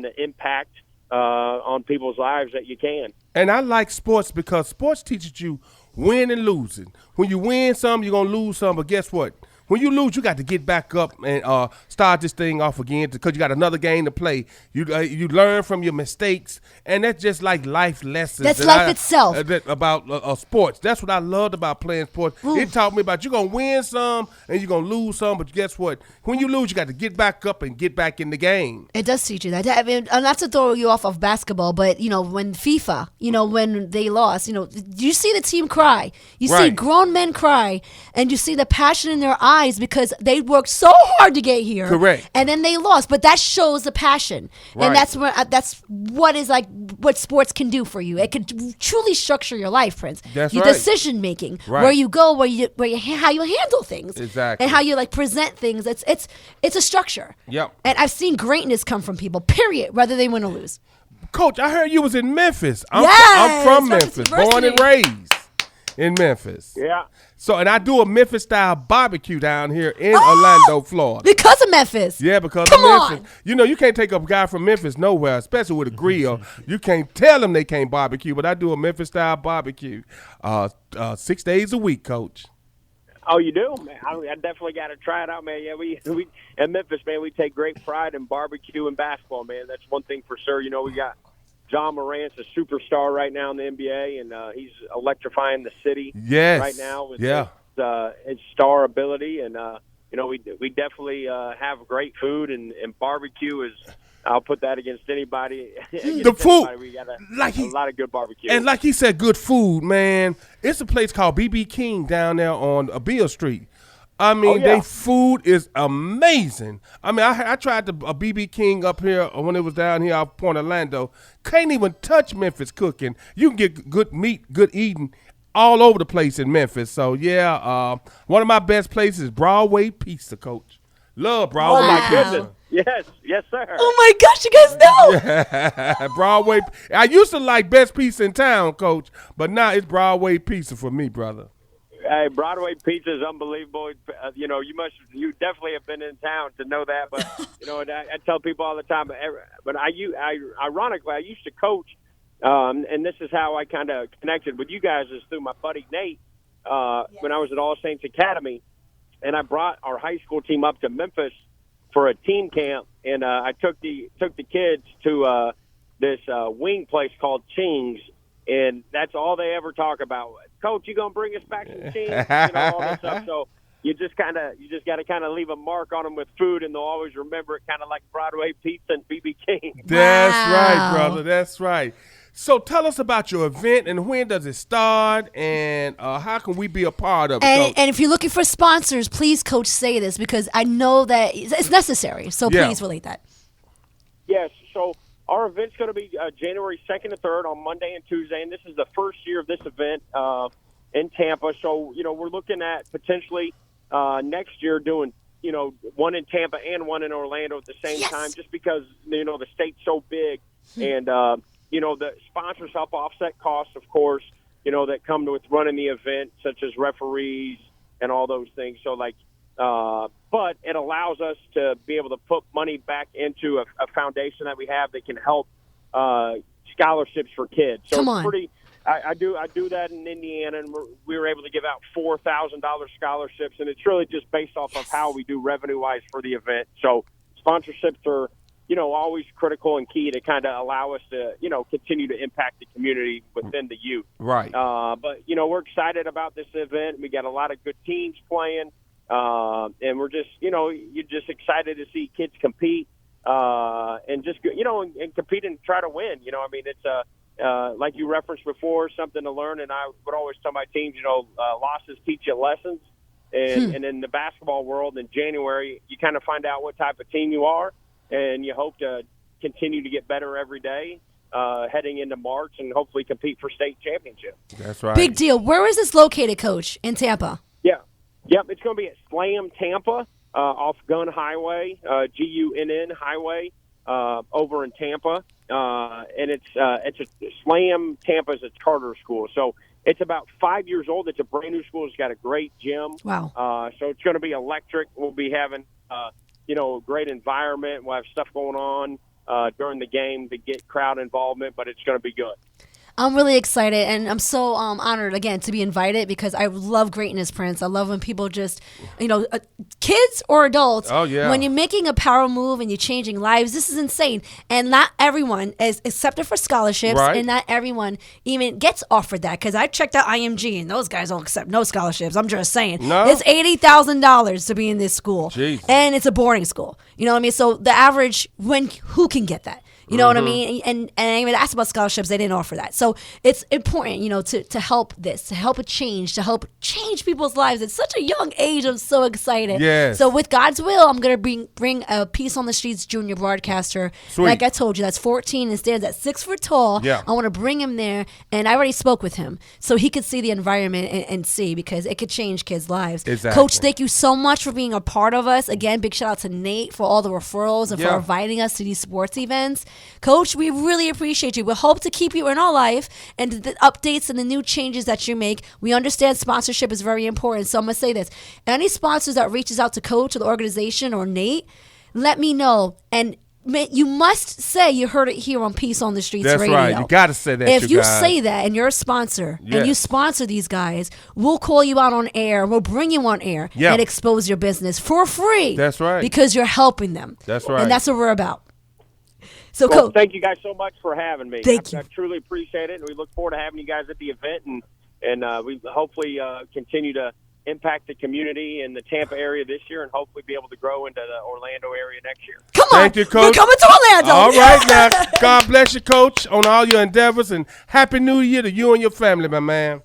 the impact on people's lives that you can. And I like sports because sports teaches you win and losing. When you win some, you're going to lose some, but guess what? When you lose, you got to get back up and start this thing off again because you got another game to play. You learn from your mistakes, and that's just like life lessons. That's life itself. About sports. That's what I loved about playing sports. Ooh. It taught me about you're going to win some and you're going to lose some, but guess what? When you lose, you got to get back up and get back in the game. It does teach you that. I mean, not to throw you off of basketball, but, when FIFA, when they lost, you see the team cry. You see grown men cry, and you see the passion in their eyes. lives because they worked so hard to get here. Correct. And then they lost. But that shows the passion. Right. And that's what is like what sports can do for you. It can truly structure your life, Prince. That's your right. decision making, Right. where you go, how you handle things. Exactly. And how you like present things. It's a structure. Yep. And I've seen greatness come from people, period, whether they win or lose. Coach, I heard you was in Memphis. I'm Yes, from Memphis Memphis, born and raised in Memphis. Yeah. So, and I do a Memphis-style barbecue down here in Orlando, Florida. Because of Memphis. Yeah, because Come of Memphis. on. You know, you can't take a guy from Memphis nowhere, especially with a grill. You can't tell them they can't barbecue, but I do a Memphis-style barbecue 6 days a week, Coach. Oh, you do, man. I definitely got to try it out, man. Yeah, we in Memphis, man, we take great pride in barbecue and basketball, man. That's one thing for sure. You know, we got John Morant's a superstar right now in the NBA, and he's electrifying the city right now with his star ability. And you know, we definitely have great food, and barbecue is. I'll put that against anybody. The food, we got a lot of good barbecue. And like he said, good food, man. It's a place called BB King down there on Beale Street. I mean, their food is amazing. I mean, I tried a BB King up here when it was down here off Point Orlando. Can't even touch Memphis cooking. You can get good meat, good eating all over the place in Memphis. So, yeah, one of my best places is Broadway Pizza, Coach. Love Broadway. Oh, my goodness. Yes, sir. Oh, my gosh, you guys know. Broadway. I used to like Best Pizza in Town, Coach, but now it's Broadway Pizza for me, brother. Hey, Broadway pizza is unbelievable. You know, you definitely have been in town to know that. But you know, I tell people all the time. But ironically, I used to coach, and this is how I kind of connected with you guys is through my buddy Nate when I was at All Saints Academy, and I brought our high school team up to Memphis for a team camp, and I took the kids to this wing place called Ching's, and that's all they ever talk about. Coach, you gonna bring us back some Ching's? You know, all this stuff. So you just got to kind of leave a mark on them with food, and they'll always remember it, kind of like Broadway Pizza and BB King. That's right, brother. That's right. So tell us about your event and when does it start and how can we be a part of it? And if you're looking for sponsors, please, Coach, say this because I know that it's necessary. So please relate that. Yes. So our event's going to be January 2nd and 3rd on Monday and Tuesday, and this is the first year of this event in Tampa. So, you know, we're looking at potentially next year doing, you know, one in Tampa and one in Orlando at the same time just because, you know, the state's so big and, you know, the sponsors help offset costs, of course, you know, that come with running the event, such as referees and all those things. So, like, but it allows us to be able to put money back into a foundation that we have that can help scholarships for kids. So Come it's on. pretty. I do that in Indiana, and we were able to give out $4,000 scholarships, and it's really just based off of how we do revenue-wise for the event. So sponsorships are, you know, always critical and key to kind of allow us to, you know, continue to impact the community within the youth. Right. But, you know, we're excited about this event. We got a lot of good teams playing, and we're just, you know, you're just excited to see kids compete and just, you know, and compete and try to win. You know, I mean, it's like you referenced before, something to learn. And I would always tell my teams, you know, losses teach you lessons. And in the basketball world in January, you kind of find out what type of team you are. And you hope to continue to get better every day heading into March and hopefully compete for state championship. That's right. Big deal. Where is this located, Coach? In Tampa? Yeah. Yep, it's going to be at Slam Tampa off Gunn Highway, Gunn Highway over in Tampa. And it's a Slam Tampa is a charter school. So it's about 5 years old. It's a brand new school. It's got a great gym. Wow. So it's going to be electric. We'll be having you know, great environment. We'll have stuff going on during the game to get crowd involvement, but it's going to be good. I'm really excited, and I'm so honored, again, to be invited because I love greatness, Prince. I love when people just, you know, kids or adults, when you're making a power move and you're changing lives, this is insane. And not everyone is accepted for scholarships, and not everyone even gets offered that because I checked out IMG, and those guys don't accept no scholarships. I'm just saying. No? It's $80,000 to be in this school, Jeez. and it's a boarding school. You know what I mean? So the average, who can get that? You know what I mean? And I even asked about scholarships. They didn't offer that. So it's important, to help this, to help it change, to help change people's lives. It's such a young age. I'm so excited. Yes. So with God's will, I'm going to bring a Peace on the Streets junior broadcaster. Sweet. Like I told you, that's 14 and stands at 6 foot tall. Yeah. I want to bring him there. And I already spoke with him. So he could see the environment and see, because it could change kids' lives. Exactly. Coach, thank you so much for being a part of us. Again, big shout out to Nate for all the referrals and for inviting us to these sports events. Coach, we really appreciate you. We hope to keep you in our life and the updates and the new changes that you make. We understand sponsorship is very important. So I'm going to say this. Any sponsors that reaches out to Coach or the organization or Nate, let me know. And you must say you heard it here on Peace on the Streets Radio. That's right. You got to say that. If you guys. say that and you're a sponsor and you sponsor these guys, we'll call you out on air. We'll bring you on air and expose your business for free. That's right. Because you're helping them. That's right. And that's what we're about. So, well, Coach, thank you guys so much for having me. Thank you. I truly appreciate it, and we look forward to having you guys at the event, and we hopefully continue to impact the community in the Tampa area this year, and hopefully be able to grow into the Orlando area next year. Come on. Thank you, Coach. We're coming to Orlando. All right, now. God bless you, Coach, on all your endeavors, and Happy New Year to you and your family, my man.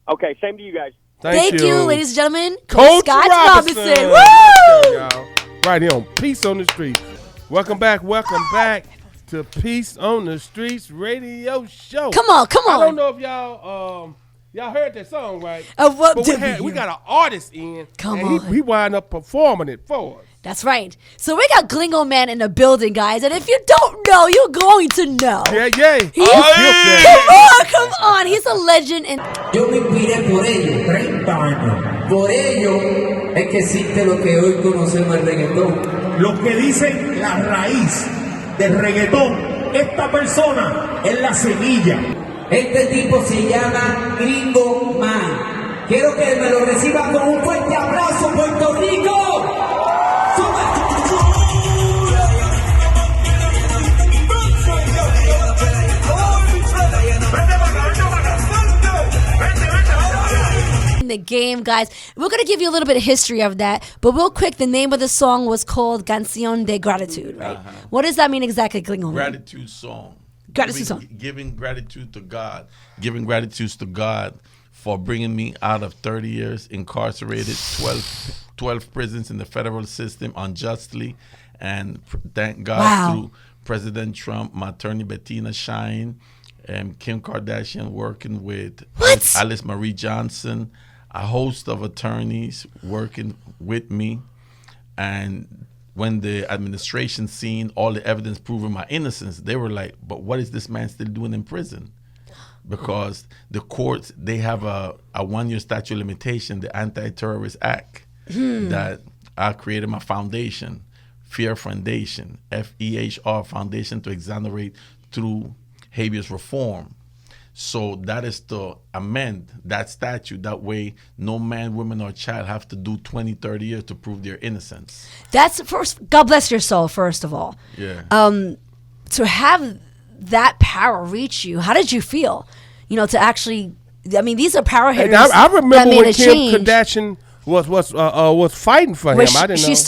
Okay, same to you guys. Thank you, ladies and gentlemen. Coach Scott Robinson. Woo! Y'all. Right here on Peace on the Street. Welcome back to Peace on the Streets radio show. Come on. I don't know if y'all heard that song, right? What but we got an artist in. Come and on. He wound up performing it for us. That's right. So we got Gringo Man in the building, guys. And if you don't know, you're going to know. Yeah. Come on. He's a legend. Yo me inspiré por ellos, 30 años. Por ello es que existe lo que hoy conocemos el reggaetón. Lo que dicen la raíz del reggaetón. Esta persona es la semilla. Este tipo se llama Gringo Man. Quiero que me lo reciban con un fuerte abrazo, Puerto Rico. The game, guys. We're going to give you a little bit of history of that, but real quick, the name of the song was called Canción de Gratitud, right? What does that mean exactly, Gringo? Gratitude song. Gratitude song. Giving gratitude to God. Giving gratitude to God for bringing me out of 30 years incarcerated, 12 prisons in the federal system unjustly, and thank God through President Trump, my attorney Bettina Shine, and Kim Kardashian working with Alice Marie Johnson, a host of attorneys working with me. And when the administration seen all the evidence proving my innocence, they were like, but what is this man still doing in prison? Because the courts, they have a 1-year statute of limitation, the Anti-Terrorist Act, that I created my foundation, FEAR Foundation, FEHR Foundation, to exonerate through habeas reform. So that is to amend that statute. That way, no man, woman, or child have to do 20, 30 years to prove their innocence. That's first. God bless your soul, first of all. Yeah. To have that power reach you, how did you feel? To actually, I mean, these are power hitters. I remember that made when a Kim change. Kardashian was fighting for him. I didn't know. She's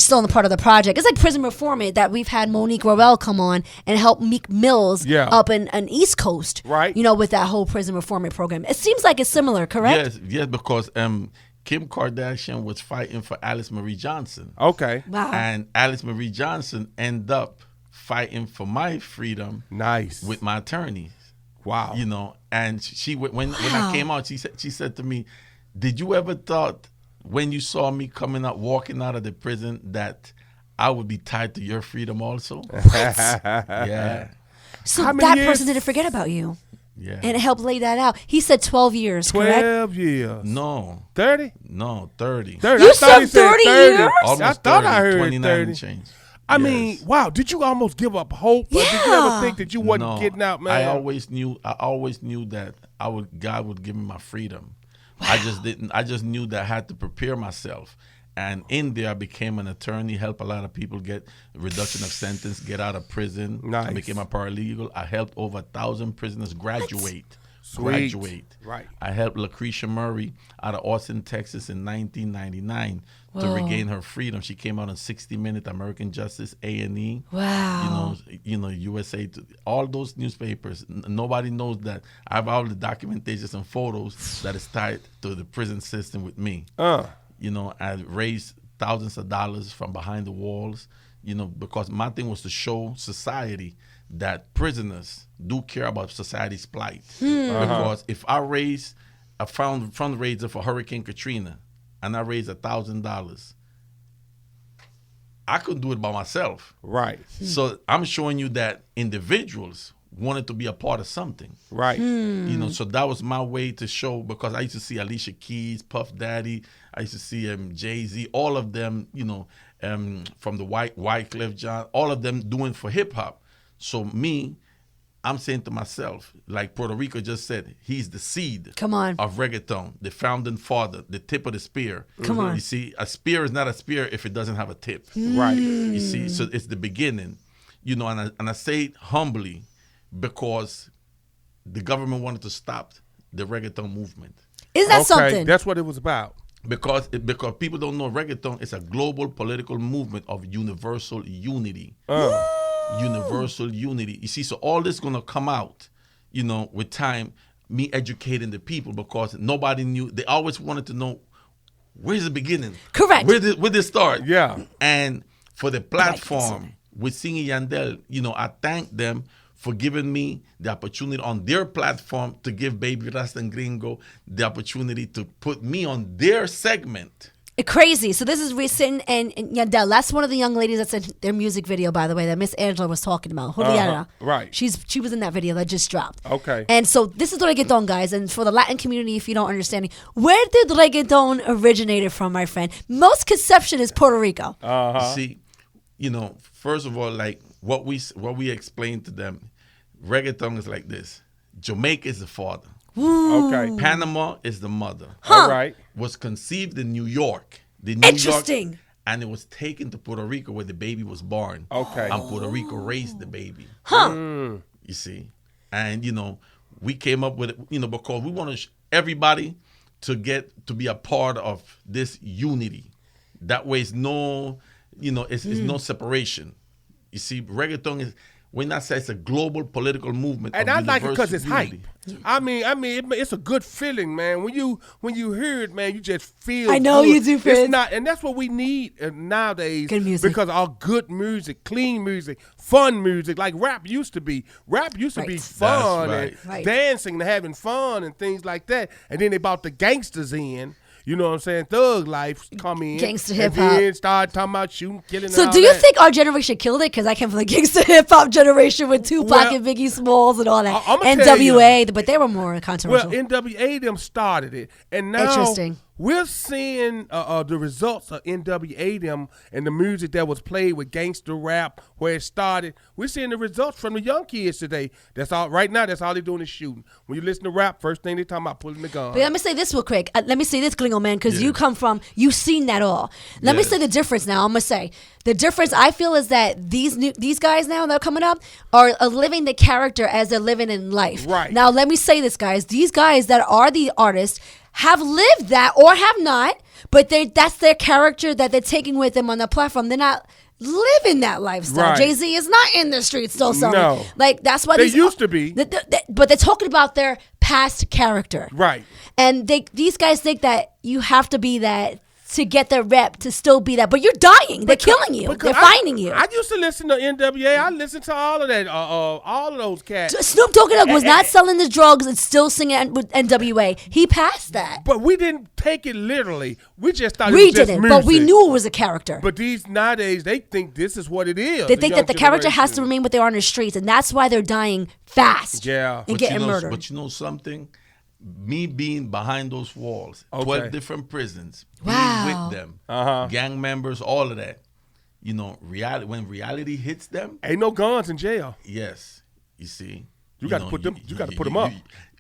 still in the part of the project. It's like Prison Reform It that we've had Monique Roel come on and help Meek Mills up in East Coast. Right. With that whole Prison Reform It program. It seems like it's similar, correct? Yes, because Kim Kardashian was fighting for Alice Marie Johnson. Okay. Wow. And Alice Marie Johnson ended up fighting for my freedom. Nice. With my attorneys. Wow. And she when I came out, she said to me, did you ever thought when you saw me walking out of the prison that I would be tied to your freedom also? Yeah. So that person didn't forget about you. Yeah. And it helped lay that out. He said 12 years, correct? 12 years. No. 30? No, 30. 30. You said 30 years? Almost I thought 30, I heard 29 30. and change. I mean, wow, did you almost give up hope? Or did you ever think that you wasn't getting out, man? I always knew that God would give me my freedom. Wow. I just knew that I had to prepare myself. And in there, I became an attorney, help a lot of people get reduction of sentence, get out of prison. Nice. I became a paralegal. I helped over 1,000 prisoners graduate graduate. Right. I helped Lucretia Murray out of Austin, Texas in 1999 to regain her freedom. She came out on 60 Minutes, American Justice, A&E. Wow. You know, USA, all those newspapers. Nobody knows that I have all the documentations and photos that is tied to the prison system with me. You know, I raised thousands of dollars from behind the walls, you know, because my thing was to show society that prisoners do care about society's plight. Because if I raise a fundraiser for Hurricane Katrina and I raise $1,000, I couldn't do it by myself. Right. So I'm showing you that individuals wanted to be a part of something. Right. You know, so that was my way to show, because I used to see Alicia Keys, Puff Daddy, I used to see Jay-Z, all of them, you know, from the Wyclef John, all of them doing for hip hop. So me, I'm saying to myself, like Puerto Rico just said, he's the seed Come on. of reggaeton, the founding father, the tip of the spear. Come on. You see, a spear is not a spear if it doesn't have a tip. Right. You see, so it's the beginning. You know, and I say it humbly because the government wanted to stop the reggaeton movement. Is that something? That's what it was about. Because people don't know reggaeton is a global political movement of universal unity. Universal unity. You see, so all this going to come out, you know, with time, me educating the people, because nobody knew. They always wanted to know, where's the beginning? Correct. Where did it start? Yeah. And for the platform with Singing Yandel, you know, I thank them for giving me the opportunity on their platform to give Baby Rasta and Gringo the opportunity to put me on their segment. Crazy. So this is recent, and Yandel, that's one of the young ladies that's in their music video, by the way, that Miss Angela was talking about. Juliana. Right. She was in that video that just dropped. Okay. And so this is reggaeton, guys. And for the Latin community, if you don't understand, where did reggaeton originated from, my friend? Most conception is Puerto Rico. You see, you know, first of all, like what we explained to them, reggaeton is like this. Jamaica is the father. Ooh. Okay. Panama is the mother. All right. Was conceived in New York. New Interesting. York, and it was taken to Puerto Rico where the baby was born. Okay. And Puerto Rico raised the baby. Huh. You see? And, you know, we came up with it, you know, because we want everybody to get to be a part of this unity. That way it's no, you know, it's no separation. You see, reggaeton is, when I say it's a global political movement, and I like it because it's unity. hype. I mean, it's a good feeling, man. When you hear it, man, you just feel. I know good. you do, Fritz. It's not, and that's what we need nowadays. Good music. Because our good music, clean music, fun music, like rap used to be. Rap used to be fun and dancing and having fun and things like that. And then they brought the gangsters in. You know what I'm saying? Thug life come in. Gangsta hip hop. And then start talking about shooting, killing. So and all do you that. think our generation killed it? Because I came from the gangsta hip hop generation with Tupac and Biggie Smalls and all that. NWA, but they were more controversial. Well, NWA them started it, and now Interesting. We're seeing the results of NWA them and the music that was played with gangster rap where it started. We're seeing the results from the young kids today. That's all. Right now, that's all they're doing is shooting. When you listen to rap, first thing they talking about pulling the gun. But let me say this real quick. Let me say this, Gringo man, because you've seen that all. Let me say the difference now. I'm gonna say the difference I feel is that these guys now that are coming up are living the character as they're living in life. Right. Now let me say this, guys. These guys that are the artists have lived that or have not, but that's their character that they're taking with them on the platform. They're not living that lifestyle. Right. Jay-Z is not in the streets still selling. No. Like that's why They used to be. But they're talking about their past character. Right. And these guys think that you have to be that to get the rep to still be that. But you're dying. They're killing you. They're finding you. I used to listen to NWA. I listened to all of that, all of those cats. Snoop Dogg was not selling the drugs and still singing with NWA. He passed that. But we didn't take it literally. We just thought it was just music. But we knew it was a character. But these nowadays, they think this is what it is. They think that the character has to remain what they are on the streets, and that's why they're dying fast. Yeah. And getting murdered. But you know something? Me being behind those walls, 12 different prisons, being with them, gang members, all of that. You know, when reality hits them, ain't no guns in jail. Yes, you see, you got to put them. You got to put them up.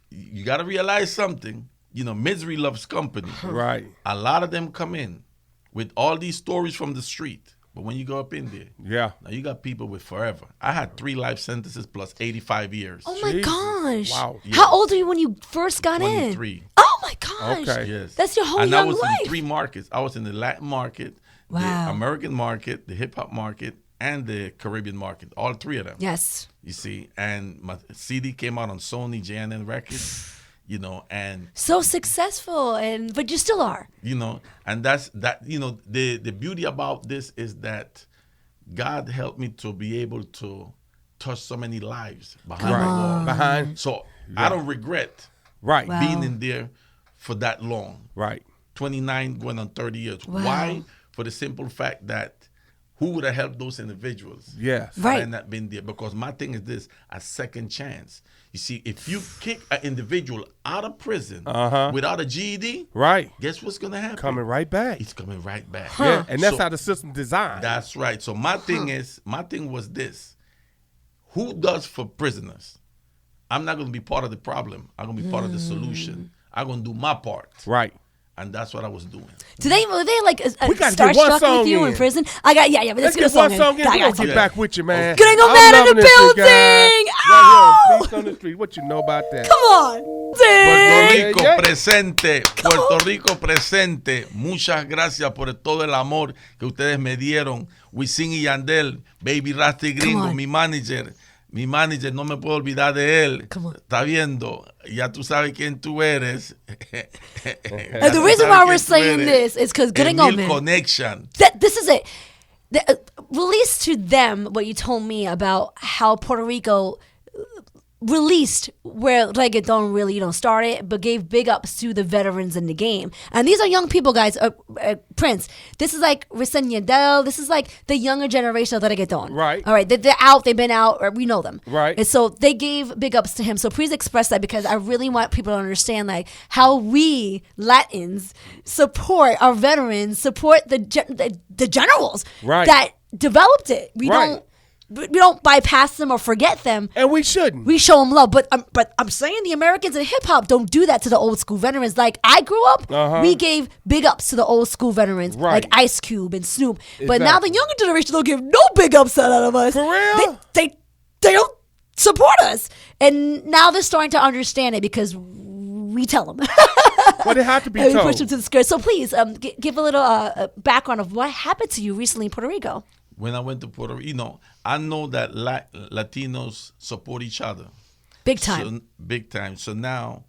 You got to realize something. You know, misery loves company. Right. A lot of them come in with all these stories from the street, But when you go up in there, now you got people with forever. I had 3 life sentences plus 85 years. Oh my gosh! Wow. How old were you when you first got 23. in? Oh my gosh! Okay. Yes. That's your whole and young I was life. in 3 markets. I was in the Latin market, the American market, the hip hop market, and the Caribbean market. All 3 of them. Yes. You see, and my CD came out on Sony JNN Records. You know, and so successful, but you still are. You know, and that's that. You know, the beauty about this is that God helped me to be able to touch so many lives behind the wall. So I don't regret being in there for that long. 29 going on 30 years. Wow. Why? For the simple fact that who would have helped those individuals? Yes. Had I not been there. Because my thing is this, a second chance. You see, if you kick an individual out of prison without a GED, guess what's going to happen? Coming right back. He's coming right back. Yeah, and that's how the system designed. That's right. So my thing was this. Who does for prisoners? I'm not going to be part of the problem. I'm going to be part of the solution. I'm going to do my part. Right. And that's what I was doing. Were they like we gotta get one starstruck song with you in prison? I got but let's get get one song in. We're gonna get back with you, man. Gringo I'm man in loving the this shit, building. guys. Right here on Peace on the Street. What you know about that? Come on. Puerto Rico presente, Puerto Rico presente. Muchas gracias por todo el amor que ustedes me dieron. Wisin y Yandel, Baby Rasta y Gringo, mi manager, no me puedo olvidar de él. Está viendo, ya tú sabes quién tú eres. And the reason why we're saying this is because Gringo man. Connection. This is it. Release to them what you told me about how Puerto Rico released where reggaeton really started, but gave big ups to the veterans in the game. And these are young people, guys. Prince, this is like Reshell Smith. This is like the younger generation of the reggaeton. Right. All right. They're out. They've been out. Or we know them. Right. And so they gave big ups to him. So please express that, because I really want people to understand like how we Latins support our veterans, support the generals that developed it. We don't bypass them or forget them, and we shouldn't. We show them love, but I'm saying the Americans in hip hop don't do that to the old school veterans. Like I grew up, we gave big ups to the old school veterans, like Ice Cube and Snoop. But now the younger generation don't give no big ups out of us. For real, they don't support us, and now they're starting to understand it because we tell them. Well, they have to be and told. We push them to the skirt. So please, give a little background of what happened to you recently in Puerto Rico. When I went to Puerto Rico, I know that Latinos support each other. Big time. Big time. So now,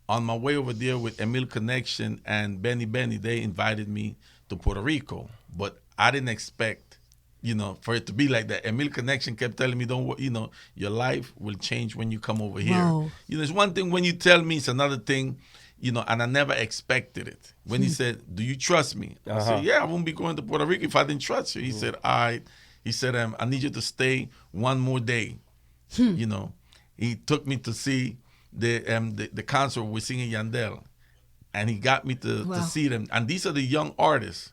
on my way over there with Emil Connection and Benny, they invited me to Puerto Rico. But I didn't expect, for it to be like that. Emil Connection kept telling me, your life will change when you come over here. Wow. It's one thing when you tell me, it's another thing, and I never expected it. When he said, do you trust me? I said, yeah, I won't be going to Puerto Rico if I didn't trust you. He said, all right. He said, I need you to stay one more day. He took me to see the concert with Wisin and Yandel. And he got me to see them. And these are the young artists.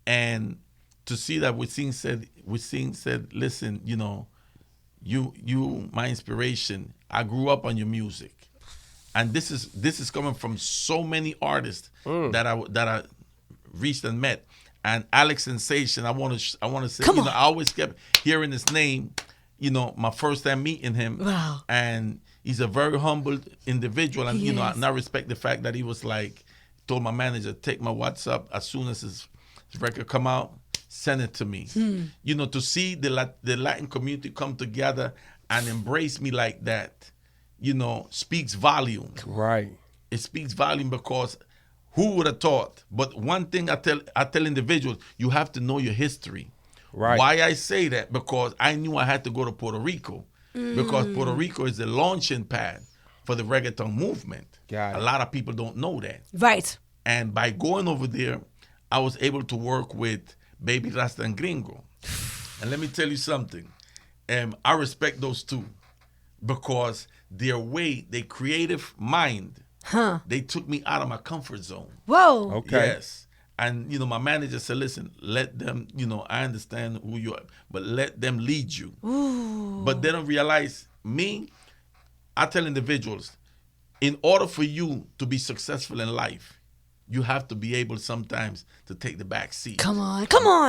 And to see that Wisin said, listen, you my inspiration. I grew up on your music. And this is coming from so many artists that I reached and met. And Alex Sensation, I want to say, I always kept hearing his name, my first time meeting him. Wow. And he's a very humble individual. And, and I respect the fact that he was like, told my manager, take my WhatsApp as soon as his record come out, send it to me. To see the Latin community come together and embrace me like that, speaks volume. Right. It speaks volume because who would have thought? But one thing I tell individuals, you have to know your history. Right. Why I say that? Because I knew I had to go to Puerto Rico. Because Puerto Rico is the launching pad for the reggaeton movement. A lot of people don't know that. Right. And by going over there, I was able to work with Baby Rasta and Gringo. And let me tell you something. I respect those two because their creative mind, they took me out of my comfort zone. Whoa. Okay. Yes. And, my manager said, listen, let them, I understand who you are, but let them lead you. Ooh. But they don't realize I tell individuals, in order for you to be successful in life, you have to be able sometimes to take the back seat. Come on.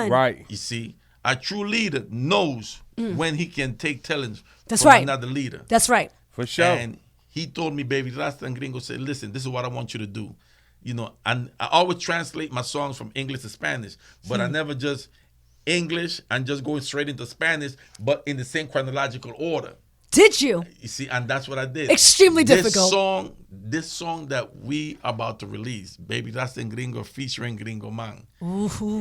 Right. You see, a true leader knows when he can take talent That's from right. another leader. That's right. For sure. And he told me, baby, Rasta and Gringo said, listen, this is what I want you to do. You know, and I always translate my songs from English to Spanish, but I never just English and just going straight into Spanish, but in the same chronological order. Did you? You see, and that's what I did. Extremely difficult. This song that we about to release, Baby Rasta and Gringo featuring Gringo Man,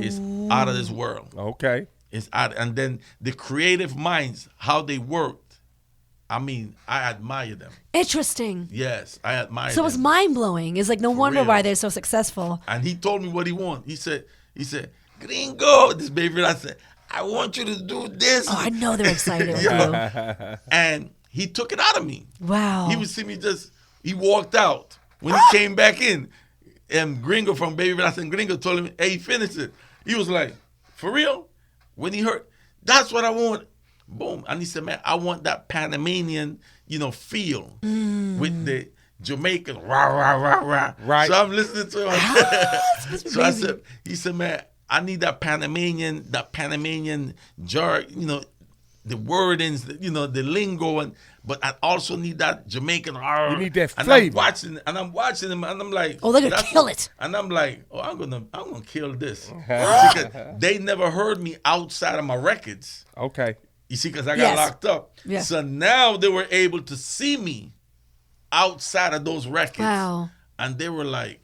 is out of this world. Okay. It's out, and then the creative minds, how they worked. I mean, I admire them. Interesting. Yes, I admire them. So it's mind blowing. It's like no wonder real. why they're so successful. And he told me what he wanted. He said, Gringo, this Baby Rasta, I want you to do this. Oh, I know they're excited with you. And he took it out of me. Wow. He would see me he walked out. When he came back in, and Gringo from Baby Rasta and Gringo told him, hey, he finished it. He was like, for real? When he heard, that's what I want. Boom. And he said, man, I want that Panamanian, feel with the Jamaican rah, rah, rah, rah. Right. So I'm listening to him. He said, man, I need that Panamanian jar, the wordings, the lingo, but I also need that Jamaican. You need that and flavor. I'm watching him, and I'm like, oh, they're gonna kill it. And I'm like, oh, I'm gonna kill this. Because they never heard me outside of my records. Okay. You see, because I got locked up. Yeah. So now they were able to see me outside of those records. Wow. And they were like,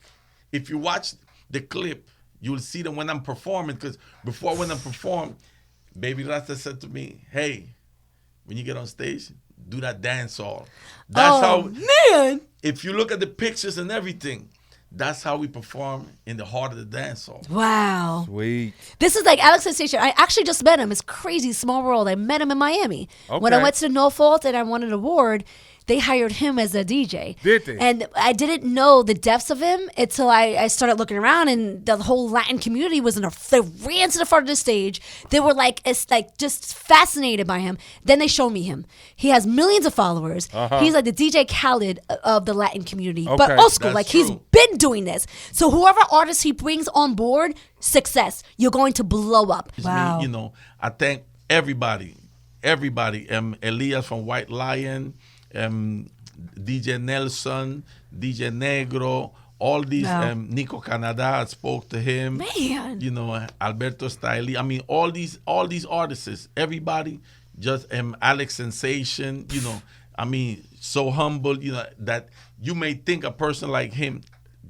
if you watch the clip, you'll see them when I'm performing. Because before when I perform, Baby Rasta said to me, hey, when you get on stage, do that dance hall. That's man. If you look at the pictures and everything, that's how we perform in the heart of the dance hall. Wow. Sweet. This is like Alex Sensation. I actually just met him. It's crazy, small world. I met him in Miami. Okay. When I went to No Fault and I won an award, they hired him as a DJ. Did they? And I didn't know the depths of him until I started looking around, and the whole Latin community was they ran to the front of the stage. They were just fascinated by him. Then they showed me him. He has millions of followers. He's like the DJ Khaled of the Latin community, but Okay, old school. that's He's true. been doing this. So whoever artist he brings on board, success. You're going to blow up. Wow. Me, I thank everybody. Elias from White Lion, DJ Nelson, DJ Negro, all these, Nico Canada, I spoke to him. Man. Alberto Stiley. I mean, all these artists, everybody, just Alex Sensation, I mean, so humble, that you may think a person like him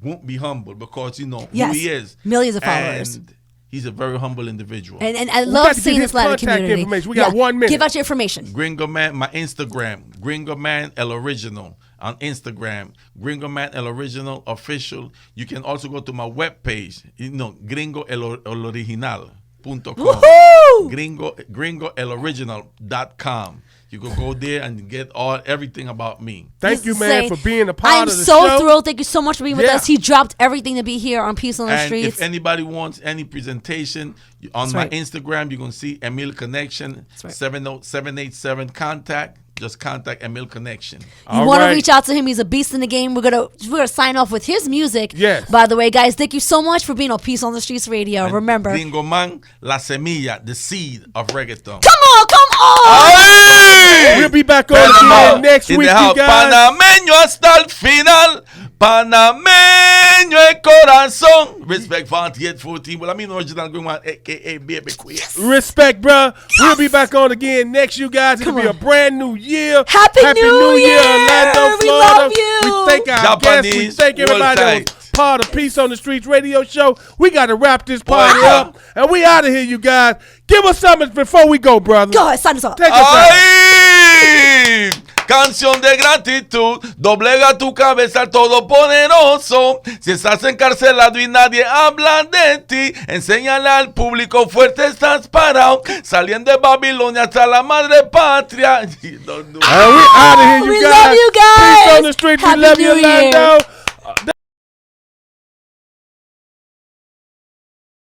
won't be humble because, who he is. Millions of followers. And he's a very humble individual. And I love seeing this Latin community. Information. We got 1 minute. Give out your information. Gringo Man, my Instagram, Gringo Man El Original on Instagram, Gringo Man El Original Official. You can also go to my webpage, Gringo El Original.com. GringoElOriginal.com. You can go there and get everything about me. Thank you, man, for being a part of the show. I'm so thrilled. Thank you so much for being with us. He dropped everything to be here on Peace on the And Streets. if anybody wants any presentation, on my Instagram, you're going to see Emil Connection, 787 contact. Just contact Emil Connection. You want to reach out to him? He's a beast in the game. We're gonna sign off with his music. Yes. By the way, guys, thank you so much for being on Peace on the Streets Radio. And Remember, Gringo Man, La Semilla, the seed of reggaeton. Come on! Hey! We'll be back on again next week, you guys. Panameño hasta el final. Panameño el corazón. Respect for 14. Well, I mean original Gringo Man, a.k.a. Baby Queen. Respect, bruh. We'll be back on again next, you guys. It'll be a brand new year. Happy New Year, Orlando, we Florida. love you. We thank our guests. We thank everybody that was part of Peace on the Streets radio show. We got to wrap this party up, and we out of here, you guys. Give us something before we go, brother. Go ahead, sign us off. Take us out. Canción de gratitud, doblega tu cabeza al Todopoderoso. Si estás encarcelado y nadie habla de ti, enséñale al público fuerte estás parado. Saliendo de Babilonia hasta la madre patria. We out of here, you We guys. love you guys. Peace on the Streets. We Happy love you, New Year. Orlando.